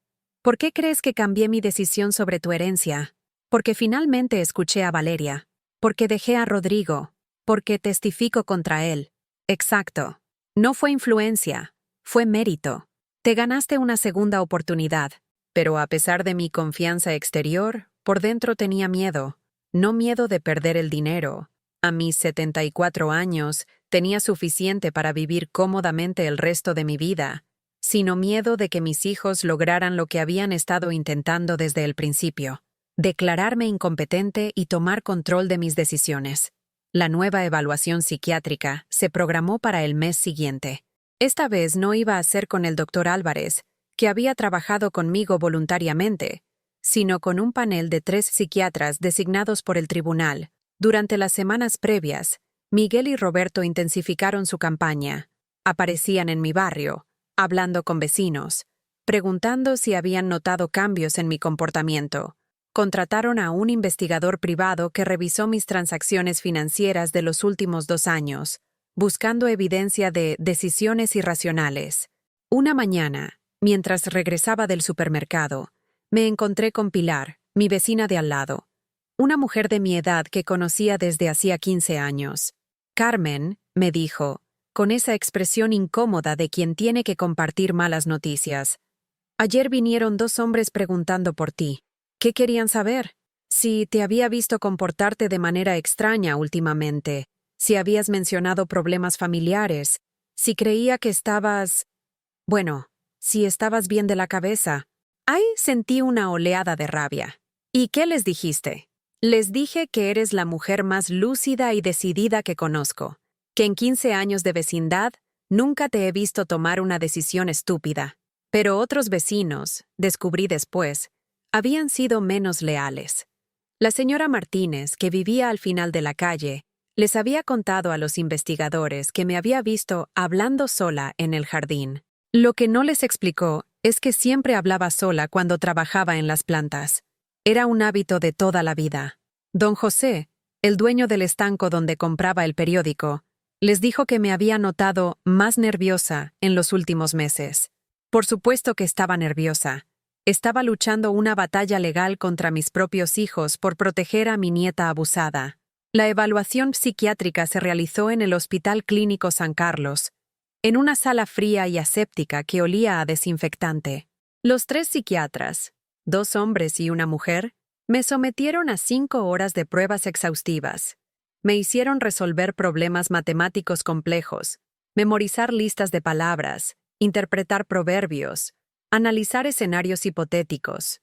¿por qué crees que cambié mi decisión sobre tu herencia? Porque finalmente escuché a Valeria. Porque dejé a Rodrigo. Porque testifico contra él. Exacto. No fue influencia, fue mérito. Te ganaste una segunda oportunidad. pero a pesar de mi confianza exterior, por dentro tenía miedo. No miedo de perder el dinero. A mis 74 años tenía suficiente para vivir cómodamente el resto de mi vida, sino miedo de que mis hijos lograran lo que habían estado intentando desde el principio: declararme incompetente y tomar control de mis decisiones. La nueva evaluación psiquiátrica se programó para el mes siguiente. Esta vez no iba a ser con el doctor Álvarez, que había trabajado conmigo voluntariamente, sino con un panel de 3 psiquiatras designados por el tribunal. Durante las semanas previas, Miguel y Roberto intensificaron su campaña. Aparecían en mi barrio, hablando con vecinos, preguntando si habían notado cambios en mi comportamiento. Contrataron a un investigador privado que revisó mis transacciones financieras de los últimos 2 años, buscando evidencia de decisiones irracionales. Una mañana, mientras regresaba del supermercado, me encontré con Pilar, mi vecina de al lado, una mujer de mi edad que conocía desde hacía 15 años. «Carmen», me dijo, con esa expresión incómoda de quien tiene que compartir malas noticias, «ayer vinieron 2 hombres preguntando por ti. ¿Qué querían saber? Si te había visto comportarte de manera extraña últimamente, si habías mencionado problemas familiares, si creía que estabas... bueno, si estabas bien de la cabeza». Ahí sentí una oleada de rabia. «¿Y qué les dijiste?» «Les dije que eres la mujer más lúcida y decidida que conozco, que en 15 años de vecindad nunca te he visto tomar una decisión estúpida». Pero otros vecinos, descubrí después, habían sido menos leales. La señora Martínez, que vivía al final de la calle, les había contado a los investigadores que me había visto hablando sola en el jardín. Lo que no les explicó es que siempre hablaba sola cuando trabajaba en las plantas. Era un hábito de toda la vida. Don José, el dueño del estanco donde compraba el periódico, les dijo que me había notado más nerviosa en los últimos meses. Por supuesto que estaba nerviosa. Estaba luchando una batalla legal contra mis propios hijos por proteger a mi nieta abusada. La evaluación psiquiátrica se realizó en el Hospital Clínico San Carlos, en una sala fría y aséptica que olía a desinfectante. Los 3 psiquiatras, 2 hombres y una mujer, me sometieron a 5 horas de pruebas exhaustivas. Me hicieron resolver problemas matemáticos complejos, memorizar listas de palabras, interpretar proverbios, analizar escenarios hipotéticos.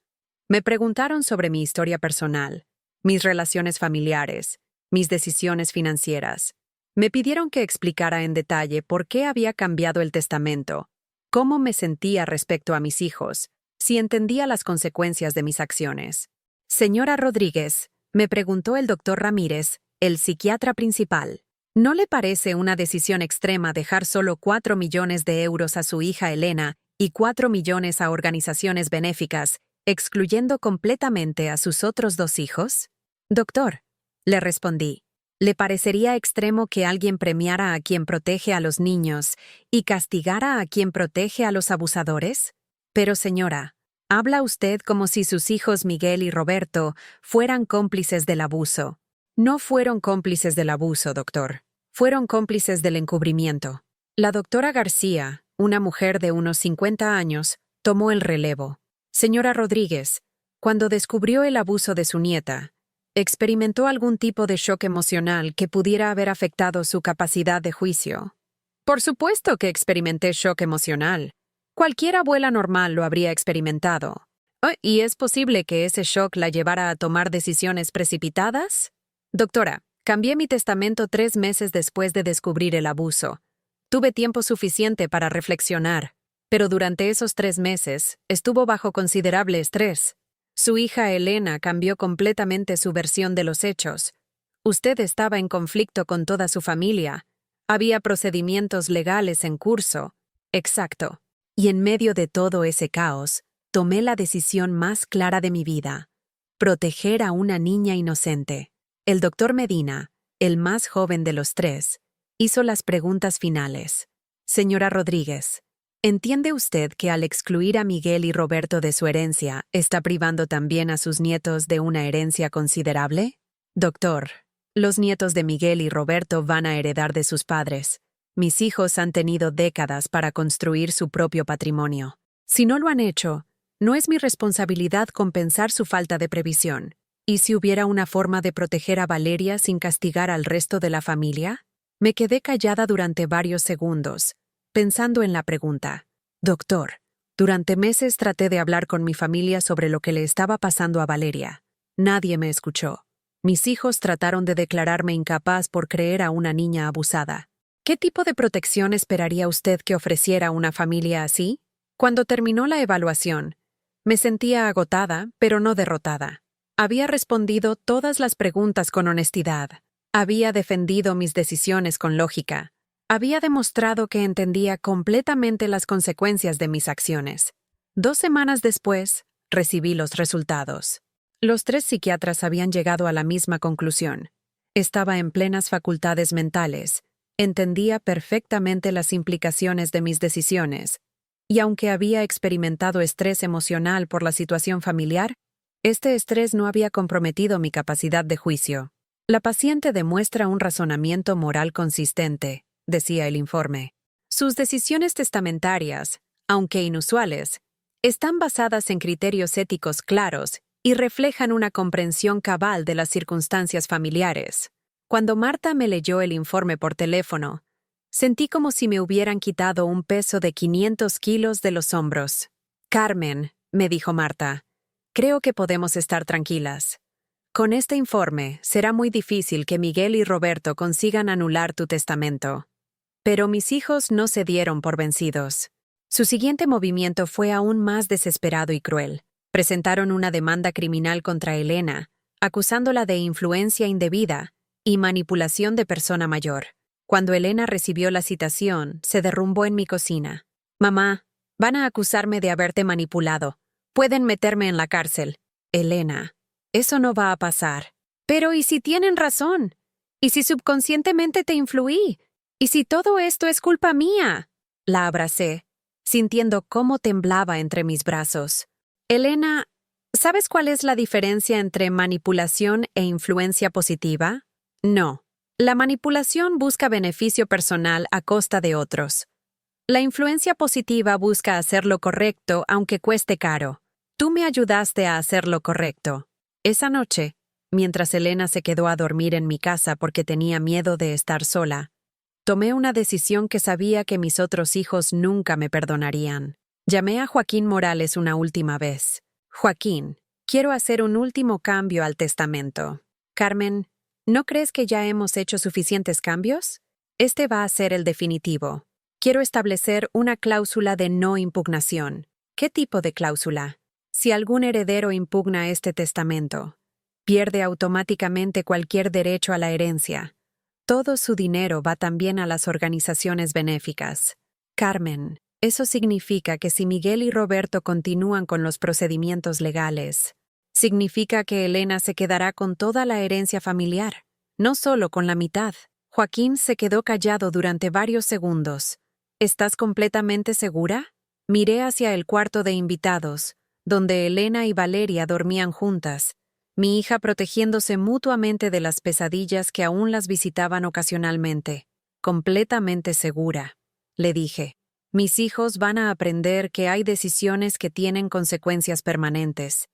Me preguntaron sobre mi historia personal, mis relaciones familiares, mis decisiones financieras. Me pidieron que explicara en detalle por qué había cambiado el testamento, cómo me sentía respecto a mis hijos, si entendía las consecuencias de mis acciones. «Señora Rodríguez», me preguntó el doctor Ramírez, el psiquiatra principal, ¿no le parece una decisión extrema dejar solo 4 millones de euros a su hija Elena y 4 millones a organizaciones benéficas, excluyendo completamente a sus otros 2 hijos? «Doctor», le respondí, ¿le parecería extremo que alguien premiara a quien protege a los niños y castigara a quien protege a los abusadores? Pero señora, habla usted como si sus hijos Miguel y Roberto fueran cómplices del abuso. No fueron cómplices del abuso, doctor. Fueron cómplices del encubrimiento. La doctora García, una mujer de unos 50 años, tomó el relevo. «Señora Rodríguez, cuando descubrió el abuso de su nieta, ¿experimentó algún tipo de shock emocional que pudiera haber afectado su capacidad de juicio?» «Por supuesto que experimenté shock emocional. Cualquier abuela normal lo habría experimentado. ¿Y es posible que ese shock la llevara a tomar decisiones precipitadas?» «Doctora, cambié mi testamento 3 meses después de descubrir el abuso. Tuve tiempo suficiente para reflexionar, pero durante esos 3 meses estuvo bajo considerable estrés. Su hija Elena cambió completamente su versión de los hechos. Usted estaba en conflicto con toda su familia. Había procedimientos legales en curso». «Exacto. Y en medio de todo ese caos, tomé la decisión más clara de mi vida: proteger a una niña inocente». El doctor Medina, el más joven de los 3, hizo las preguntas finales. «Señora Rodríguez, ¿entiende usted que al excluir a Miguel y Roberto de su herencia, está privando también a sus nietos de una herencia considerable?» «Doctor, los nietos de Miguel y Roberto van a heredar de sus padres. Mis hijos han tenido décadas para construir su propio patrimonio. Si no lo han hecho, No es mi responsabilidad compensar su falta de previsión. ¿Y si hubiera una forma de proteger a Valeria sin castigar al resto de la familia? Me quedé callada durante varios segundos, pensando en la pregunta. Doctor, durante meses traté de hablar con mi familia sobre lo que le estaba pasando a Valeria. Nadie me escuchó. Mis hijos trataron de declararme incapaz por creer a una niña abusada. ¿Qué tipo de protección esperaría usted que ofreciera una familia así? Cuando terminó la evaluación, me sentía agotada, pero no derrotada. Había respondido todas las preguntas con honestidad. Había defendido mis decisiones con lógica. Había demostrado que entendía completamente las consecuencias de mis acciones. 2 semanas después, recibí los resultados. Los 3 psiquiatras habían llegado a la misma conclusión. Estaba en plenas facultades mentales. Entendía perfectamente las implicaciones de mis decisiones. Y aunque había experimentado estrés emocional por la situación familiar, este estrés no había comprometido mi capacidad de juicio. La paciente demuestra un razonamiento moral consistente, decía el informe. Sus decisiones testamentarias, aunque inusuales, están basadas en criterios éticos claros y reflejan una comprensión cabal de las circunstancias familiares. Cuando Marta me leyó el informe por teléfono, sentí como si me hubieran quitado un peso de 500 kilos de los hombros. Carmen, me dijo Marta, creo que podemos estar tranquilas. Con este informe, será muy difícil que Miguel y Roberto consigan anular tu testamento. Pero mis hijos no se dieron por vencidos. Su siguiente movimiento fue aún más desesperado y cruel. Presentaron una demanda criminal contra Elena, acusándola de influencia indebida y manipulación de persona mayor. Cuando Elena recibió la citación, se derrumbó en mi cocina. Mamá, van a acusarme de haberte manipulado. Pueden meterme en la cárcel. Elena, eso no va a pasar. Pero ¿y si tienen razón? ¿Y si subconscientemente te influí? ¿Y si todo esto es culpa mía? La abracé, sintiendo cómo temblaba entre mis brazos. Elena, ¿sabes cuál es la diferencia entre manipulación e influencia positiva? No. La manipulación busca beneficio personal a costa de otros. La influencia positiva busca hacer lo correcto aunque cueste caro. Tú me ayudaste a hacer lo correcto. Esa noche, mientras Elena se quedó a dormir en mi casa porque tenía miedo de estar sola, tomé una decisión que sabía que mis otros hijos nunca me perdonarían. Llamé a Joaquín Morales una última vez. Joaquín, quiero hacer un último cambio al testamento. Carmen, ¿no crees que ya hemos hecho suficientes cambios? Este va a ser el definitivo. Quiero establecer una cláusula de no impugnación. ¿Qué tipo de cláusula? Si algún heredero impugna este testamento, pierde automáticamente cualquier derecho a la herencia. Todo su dinero va también a las organizaciones benéficas. Carmen, eso significa que si Miguel y Roberto continúan con los procedimientos legales, significa que Elena se quedará con toda la herencia familiar, no solo con la mitad. Joaquín se quedó callado durante varios segundos. ¿Estás completamente segura? Miré hacia el cuarto de invitados, donde Elena y Valeria dormían juntas, mi hija protegiéndose mutuamente de las pesadillas que aún las visitaban ocasionalmente. Completamente segura, le dije. Mis hijos van a aprender que hay decisiones que tienen consecuencias permanentes.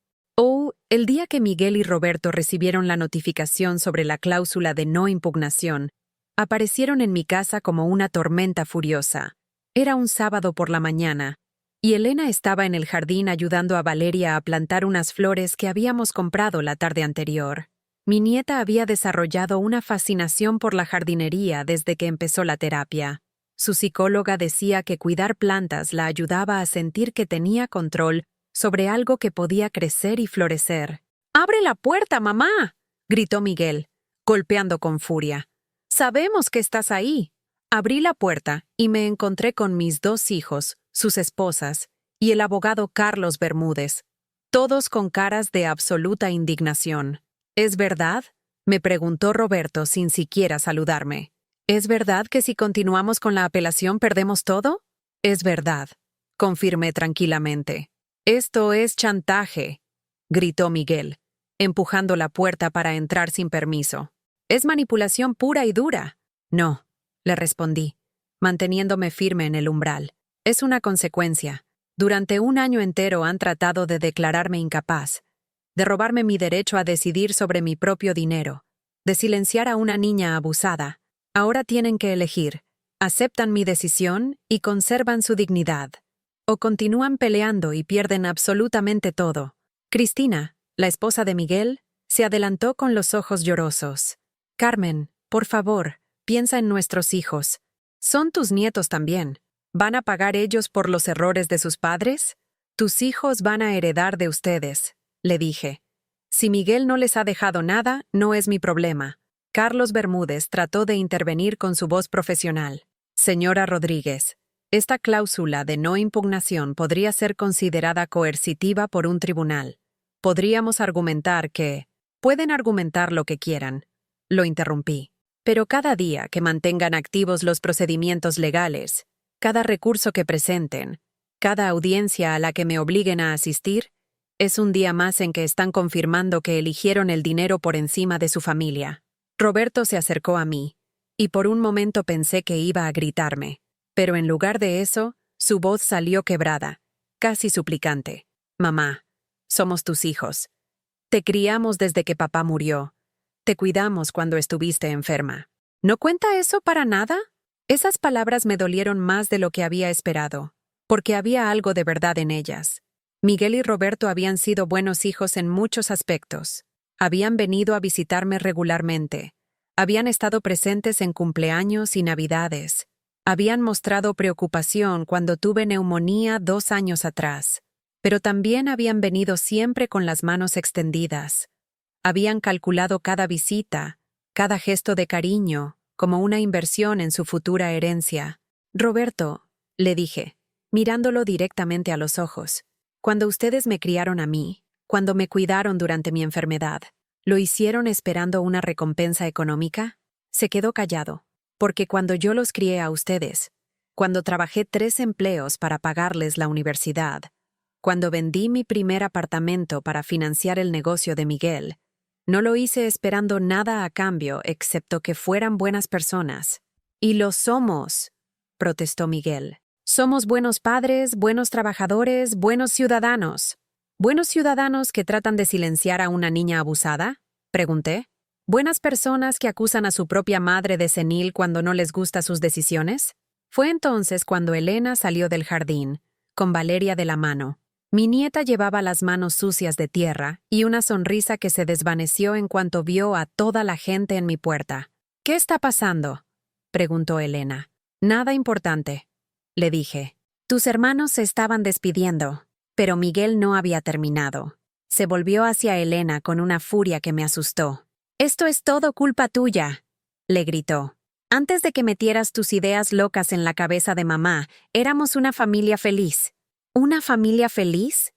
El día que Miguel y Roberto recibieron la notificación sobre la cláusula de no impugnación, aparecieron en mi casa como una tormenta furiosa. Era un sábado por la mañana, y Elena estaba en el jardín ayudando a Valeria a plantar unas flores que habíamos comprado la tarde anterior. Mi nieta había desarrollado una fascinación por la jardinería desde que empezó la terapia. Su psicóloga decía que cuidar plantas la ayudaba a sentir que tenía control sobre algo que podía crecer y florecer. «¡Abre la puerta, mamá!», gritó Miguel, golpeando con furia. «Sabemos que estás ahí». Abrí la puerta y me encontré con mis 2 hijos, sus esposas, y el abogado Carlos Bermúdez, todos con caras de absoluta indignación. «¿Es verdad?», me preguntó Roberto sin siquiera saludarme. «¿Es verdad que si continuamos con la apelación perdemos todo?». «Es verdad», confirmé tranquilamente. «Esto es chantaje», gritó Miguel, empujando la puerta para entrar sin permiso. «Es manipulación pura y dura». «No», le respondí, manteniéndome firme en el umbral. «Es una consecuencia. Durante un año entero han tratado de declararme incapaz, de robarme mi derecho a decidir sobre mi propio dinero, de silenciar a una niña abusada. Ahora tienen que elegir. Aceptan mi decisión y conservan su dignidad. O continúan peleando y pierden absolutamente todo. Cristina, la esposa de Miguel, se adelantó con los ojos llorosos. Carmen, por favor, piensa en nuestros hijos. Son tus nietos también. ¿Van a pagar ellos por los errores de sus padres? Tus hijos van a heredar de ustedes, le dije. Si Miguel no les ha dejado nada, no es mi problema. Carlos Bermúdez trató de intervenir con su voz profesional. Señora Rodríguez, esta cláusula de no impugnación podría ser considerada coercitiva por un tribunal. Podríamos argumentar que... Pueden argumentar lo que quieran. Lo interrumpí. Pero cada día que mantengan activos los procedimientos legales, cada recurso que presenten, cada audiencia a la que me obliguen a asistir, es un día más en que están confirmando que eligieron el dinero por encima de su familia. Roberto se acercó a mí, y por un momento pensé que iba a gritarme. Pero en lugar de eso, su voz salió quebrada, casi suplicante. Mamá, somos tus hijos. Te criamos desde que papá murió. Te cuidamos cuando estuviste enferma. ¿No cuenta eso para nada? Esas palabras me dolieron más de lo que había esperado, porque había algo de verdad en ellas. Miguel y Roberto habían sido buenos hijos en muchos aspectos. Habían venido a visitarme regularmente. Habían estado presentes en cumpleaños y navidades. Habían mostrado preocupación cuando tuve neumonía 2 años atrás. Pero también habían venido siempre con las manos extendidas. Habían calculado cada visita, cada gesto de cariño, como una inversión en su futura herencia. Roberto, le dije, mirándolo directamente a los ojos, cuando ustedes me criaron a mí, cuando me cuidaron durante mi enfermedad, ¿lo hicieron esperando una recompensa económica? Se quedó callado, porque cuando yo los crié a ustedes, cuando trabajé 3 empleos para pagarles la universidad, cuando vendí mi primer apartamento para financiar el negocio de Miguel, no lo hice esperando nada a cambio excepto que fueran buenas personas. Y lo somos, protestó Miguel. Somos buenos padres, buenos trabajadores, buenos ciudadanos. ¿Buenos ciudadanos que tratan de silenciar a una niña abusada? Pregunté. ¿Buenas personas que acusan a su propia madre de senil cuando no les gusta sus decisiones? Fue entonces cuando Elena salió del jardín, con Valeria de la mano. Mi nieta llevaba las manos sucias de tierra y una sonrisa que se desvaneció en cuanto vio a toda la gente en mi puerta. ¿Qué está pasando?, preguntó Elena. Nada importante, le dije. Tus hermanos se estaban despidiendo, pero Miguel no había terminado. Se volvió hacia Elena con una furia que me asustó. Esto es todo culpa tuya, le gritó. Antes de que metieras tus ideas locas en la cabeza de mamá, éramos una familia feliz. ¿Una familia feliz?,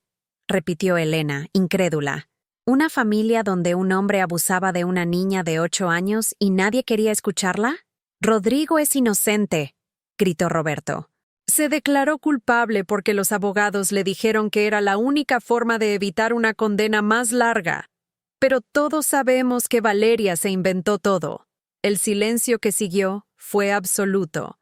repitió Elena, incrédula. ¿Una familia donde un hombre abusaba de una niña de 8 años y nadie quería escucharla? Rodrigo es inocente, gritó Roberto. Se declaró culpable porque los abogados le dijeron que era la única forma de evitar una condena más larga. Pero todos sabemos que Valeria se inventó todo. El silencio que siguió fue absoluto.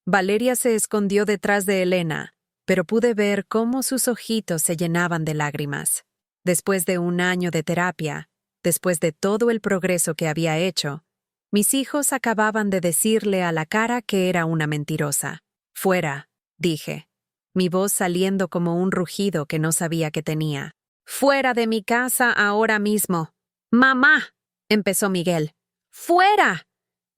Valeria se escondió detrás de Elena, pero pude ver cómo sus ojitos se llenaban de lágrimas. Después de 1 año de terapia, después de todo el progreso que había hecho, mis hijos acababan de decirle a la cara que era una mentirosa. Fuera, dije, mi voz saliendo como un rugido que no sabía que tenía. Fuera de mi casa ahora mismo. ¡Mamá!, empezó Miguel. ¡Fuera!,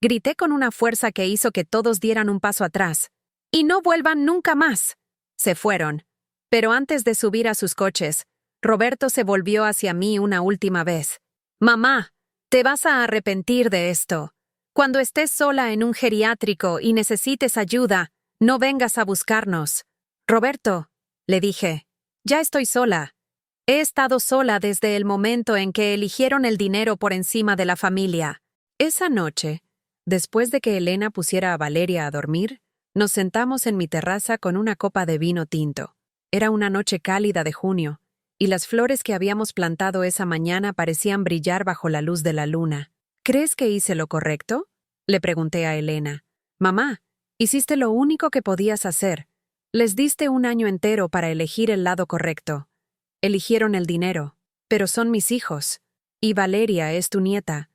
grité con una fuerza que hizo que todos dieran un paso atrás. ¡Y no vuelvan nunca más! Se fueron, pero antes de subir a sus coches, Roberto se volvió hacia mí una última vez. Mamá, te vas a arrepentir de esto. Cuando estés sola en un geriátrico y necesites ayuda, no vengas a buscarnos. Roberto, le dije, ya estoy sola. He estado sola desde el momento en que eligieron el dinero por encima de la familia. Esa noche, después de que Elena pusiera a Valeria a dormir, nos sentamos en mi terraza con una copa de vino tinto. Era una noche cálida de junio, y las flores que habíamos plantado esa mañana parecían brillar bajo la luz de la luna. ¿Crees que hice lo correcto?, le pregunté a Elena. Mamá, hiciste lo único que podías hacer. Les diste un año entero para elegir el lado correcto. Eligieron el dinero, pero son mis hijos. Y Valeria es tu nieta.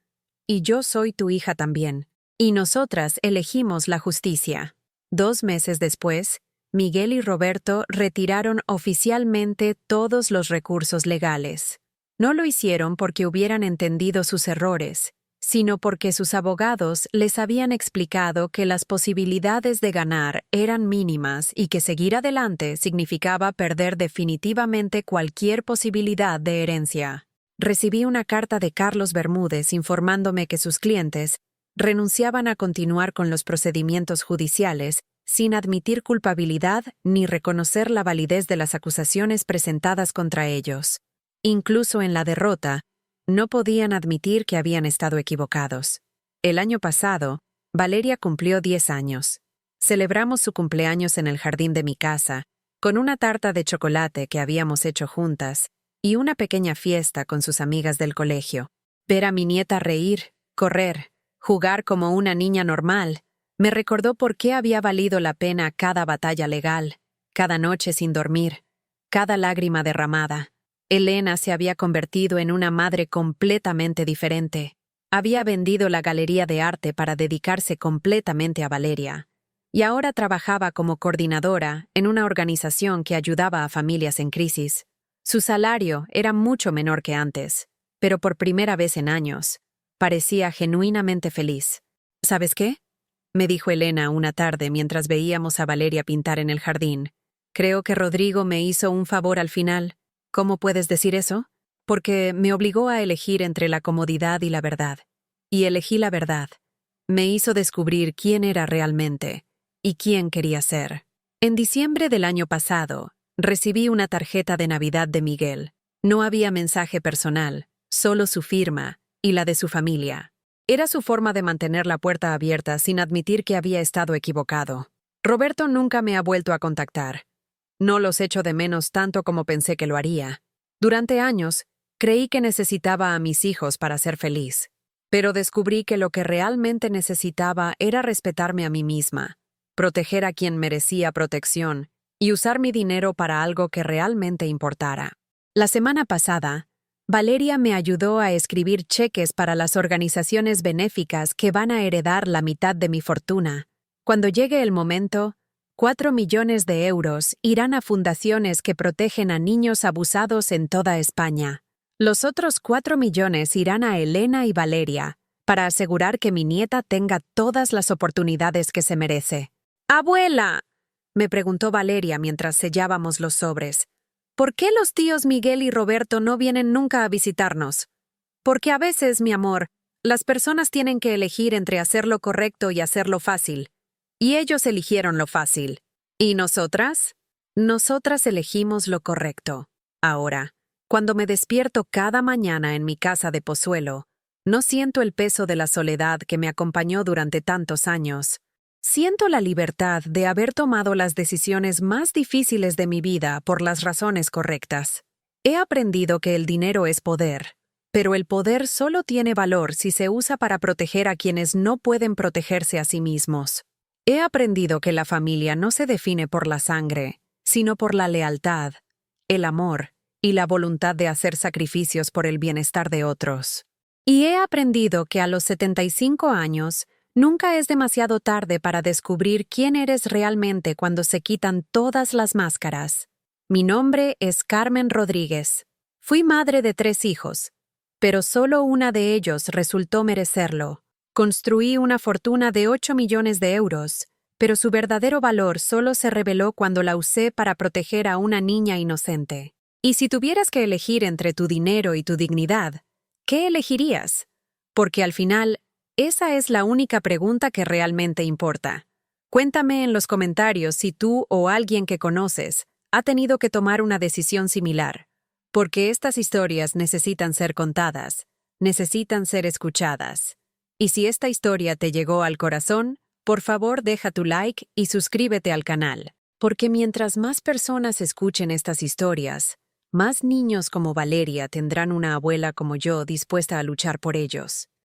Y yo soy tu hija también. Y nosotras elegimos la justicia. 2 meses después, Miguel y Roberto retiraron oficialmente todos los recursos legales. No lo hicieron porque hubieran entendido sus errores, sino porque sus abogados les habían explicado que las posibilidades de ganar eran mínimas y que seguir adelante significaba perder definitivamente cualquier posibilidad de herencia. Recibí una carta de Carlos Bermúdez informándome que sus clientes renunciaban a continuar con los procedimientos judiciales sin admitir culpabilidad ni reconocer la validez de las acusaciones presentadas contra ellos. Incluso en la derrota, no podían admitir que habían estado equivocados. El año pasado, Valeria cumplió 10 años. Celebramos su cumpleaños en el jardín de mi casa, con una tarta de chocolate que habíamos hecho juntas y una pequeña fiesta con sus amigas del colegio. Ver a mi nieta reír, correr, jugar como una niña normal, me recordó por qué había valido la pena cada batalla legal, cada noche sin dormir, cada lágrima derramada. Elena se había convertido en una madre completamente diferente. Había vendido la galería de arte para dedicarse completamente a Valeria, y ahora trabajaba como coordinadora en una organización que ayudaba a familias en crisis. Su salario era mucho menor que antes, pero por primera vez en años, parecía genuinamente feliz. ¿Sabes qué?, me dijo Elena una tarde mientras veíamos a Valeria pintar en el jardín. Creo que Rodrigo me hizo un favor al final. ¿Cómo puedes decir eso? Porque me obligó a elegir entre la comodidad y la verdad. Y elegí la verdad. Me hizo descubrir quién era realmente y quién quería ser. En diciembre del año pasado, recibí una tarjeta de Navidad de Miguel. No había mensaje personal, solo su firma y la de su familia. Era su forma de mantener la puerta abierta sin admitir que había estado equivocado. Roberto nunca me ha vuelto a contactar. No los echo de menos tanto como pensé que lo haría. Durante años, creí que necesitaba a mis hijos para ser feliz. Pero descubrí que lo que realmente necesitaba era respetarme a mí misma, proteger a quien merecía protección y usar mi dinero para algo que realmente importara. La semana pasada, Valeria me ayudó a escribir cheques para las organizaciones benéficas que van a heredar la mitad de mi fortuna. Cuando llegue el momento, 4 millones de euros irán a fundaciones que protegen a niños abusados en toda España. Los otros 4 millones irán a Elena y Valeria, para asegurar que mi nieta tenga todas las oportunidades que se merece. ¡Abuela!, me preguntó Valeria mientras sellábamos los sobres. ¿Por qué los tíos Miguel y Roberto no vienen nunca a visitarnos? Porque a veces, mi amor, las personas tienen que elegir entre hacer lo correcto y hacerlo fácil. Y ellos eligieron lo fácil. ¿Y nosotras? Nosotras elegimos lo correcto. Ahora, cuando me despierto cada mañana en mi casa de Pozuelo, no siento el peso de la soledad que me acompañó durante tantos años. Siento la libertad de haber tomado las decisiones más difíciles de mi vida por las razones correctas. He aprendido que el dinero es poder, pero el poder solo tiene valor si se usa para proteger a quienes no pueden protegerse a sí mismos. He aprendido que la familia no se define por la sangre, sino por la lealtad, el amor y la voluntad de hacer sacrificios por el bienestar de otros. Y he aprendido que a los 75 años, nunca es demasiado tarde para descubrir quién eres realmente cuando se quitan todas las máscaras. Mi nombre es Carmen Rodríguez. Fui madre de 3 hijos, pero solo una de ellos resultó merecerlo. Construí una fortuna de 8 millones de euros, pero su verdadero valor solo se reveló cuando la usé para proteger a una niña inocente. Y si tuvieras que elegir entre tu dinero y tu dignidad, ¿qué elegirías? Porque al final, esa es la única pregunta que realmente importa. Cuéntame en los comentarios si tú o alguien que conoces ha tenido que tomar una decisión similar, porque estas historias necesitan ser contadas, necesitan ser escuchadas. Y si esta historia te llegó al corazón, por favor deja tu like y suscríbete al canal, porque mientras más personas escuchen estas historias, más niños como Valeria tendrán una abuela como yo dispuesta a luchar por ellos.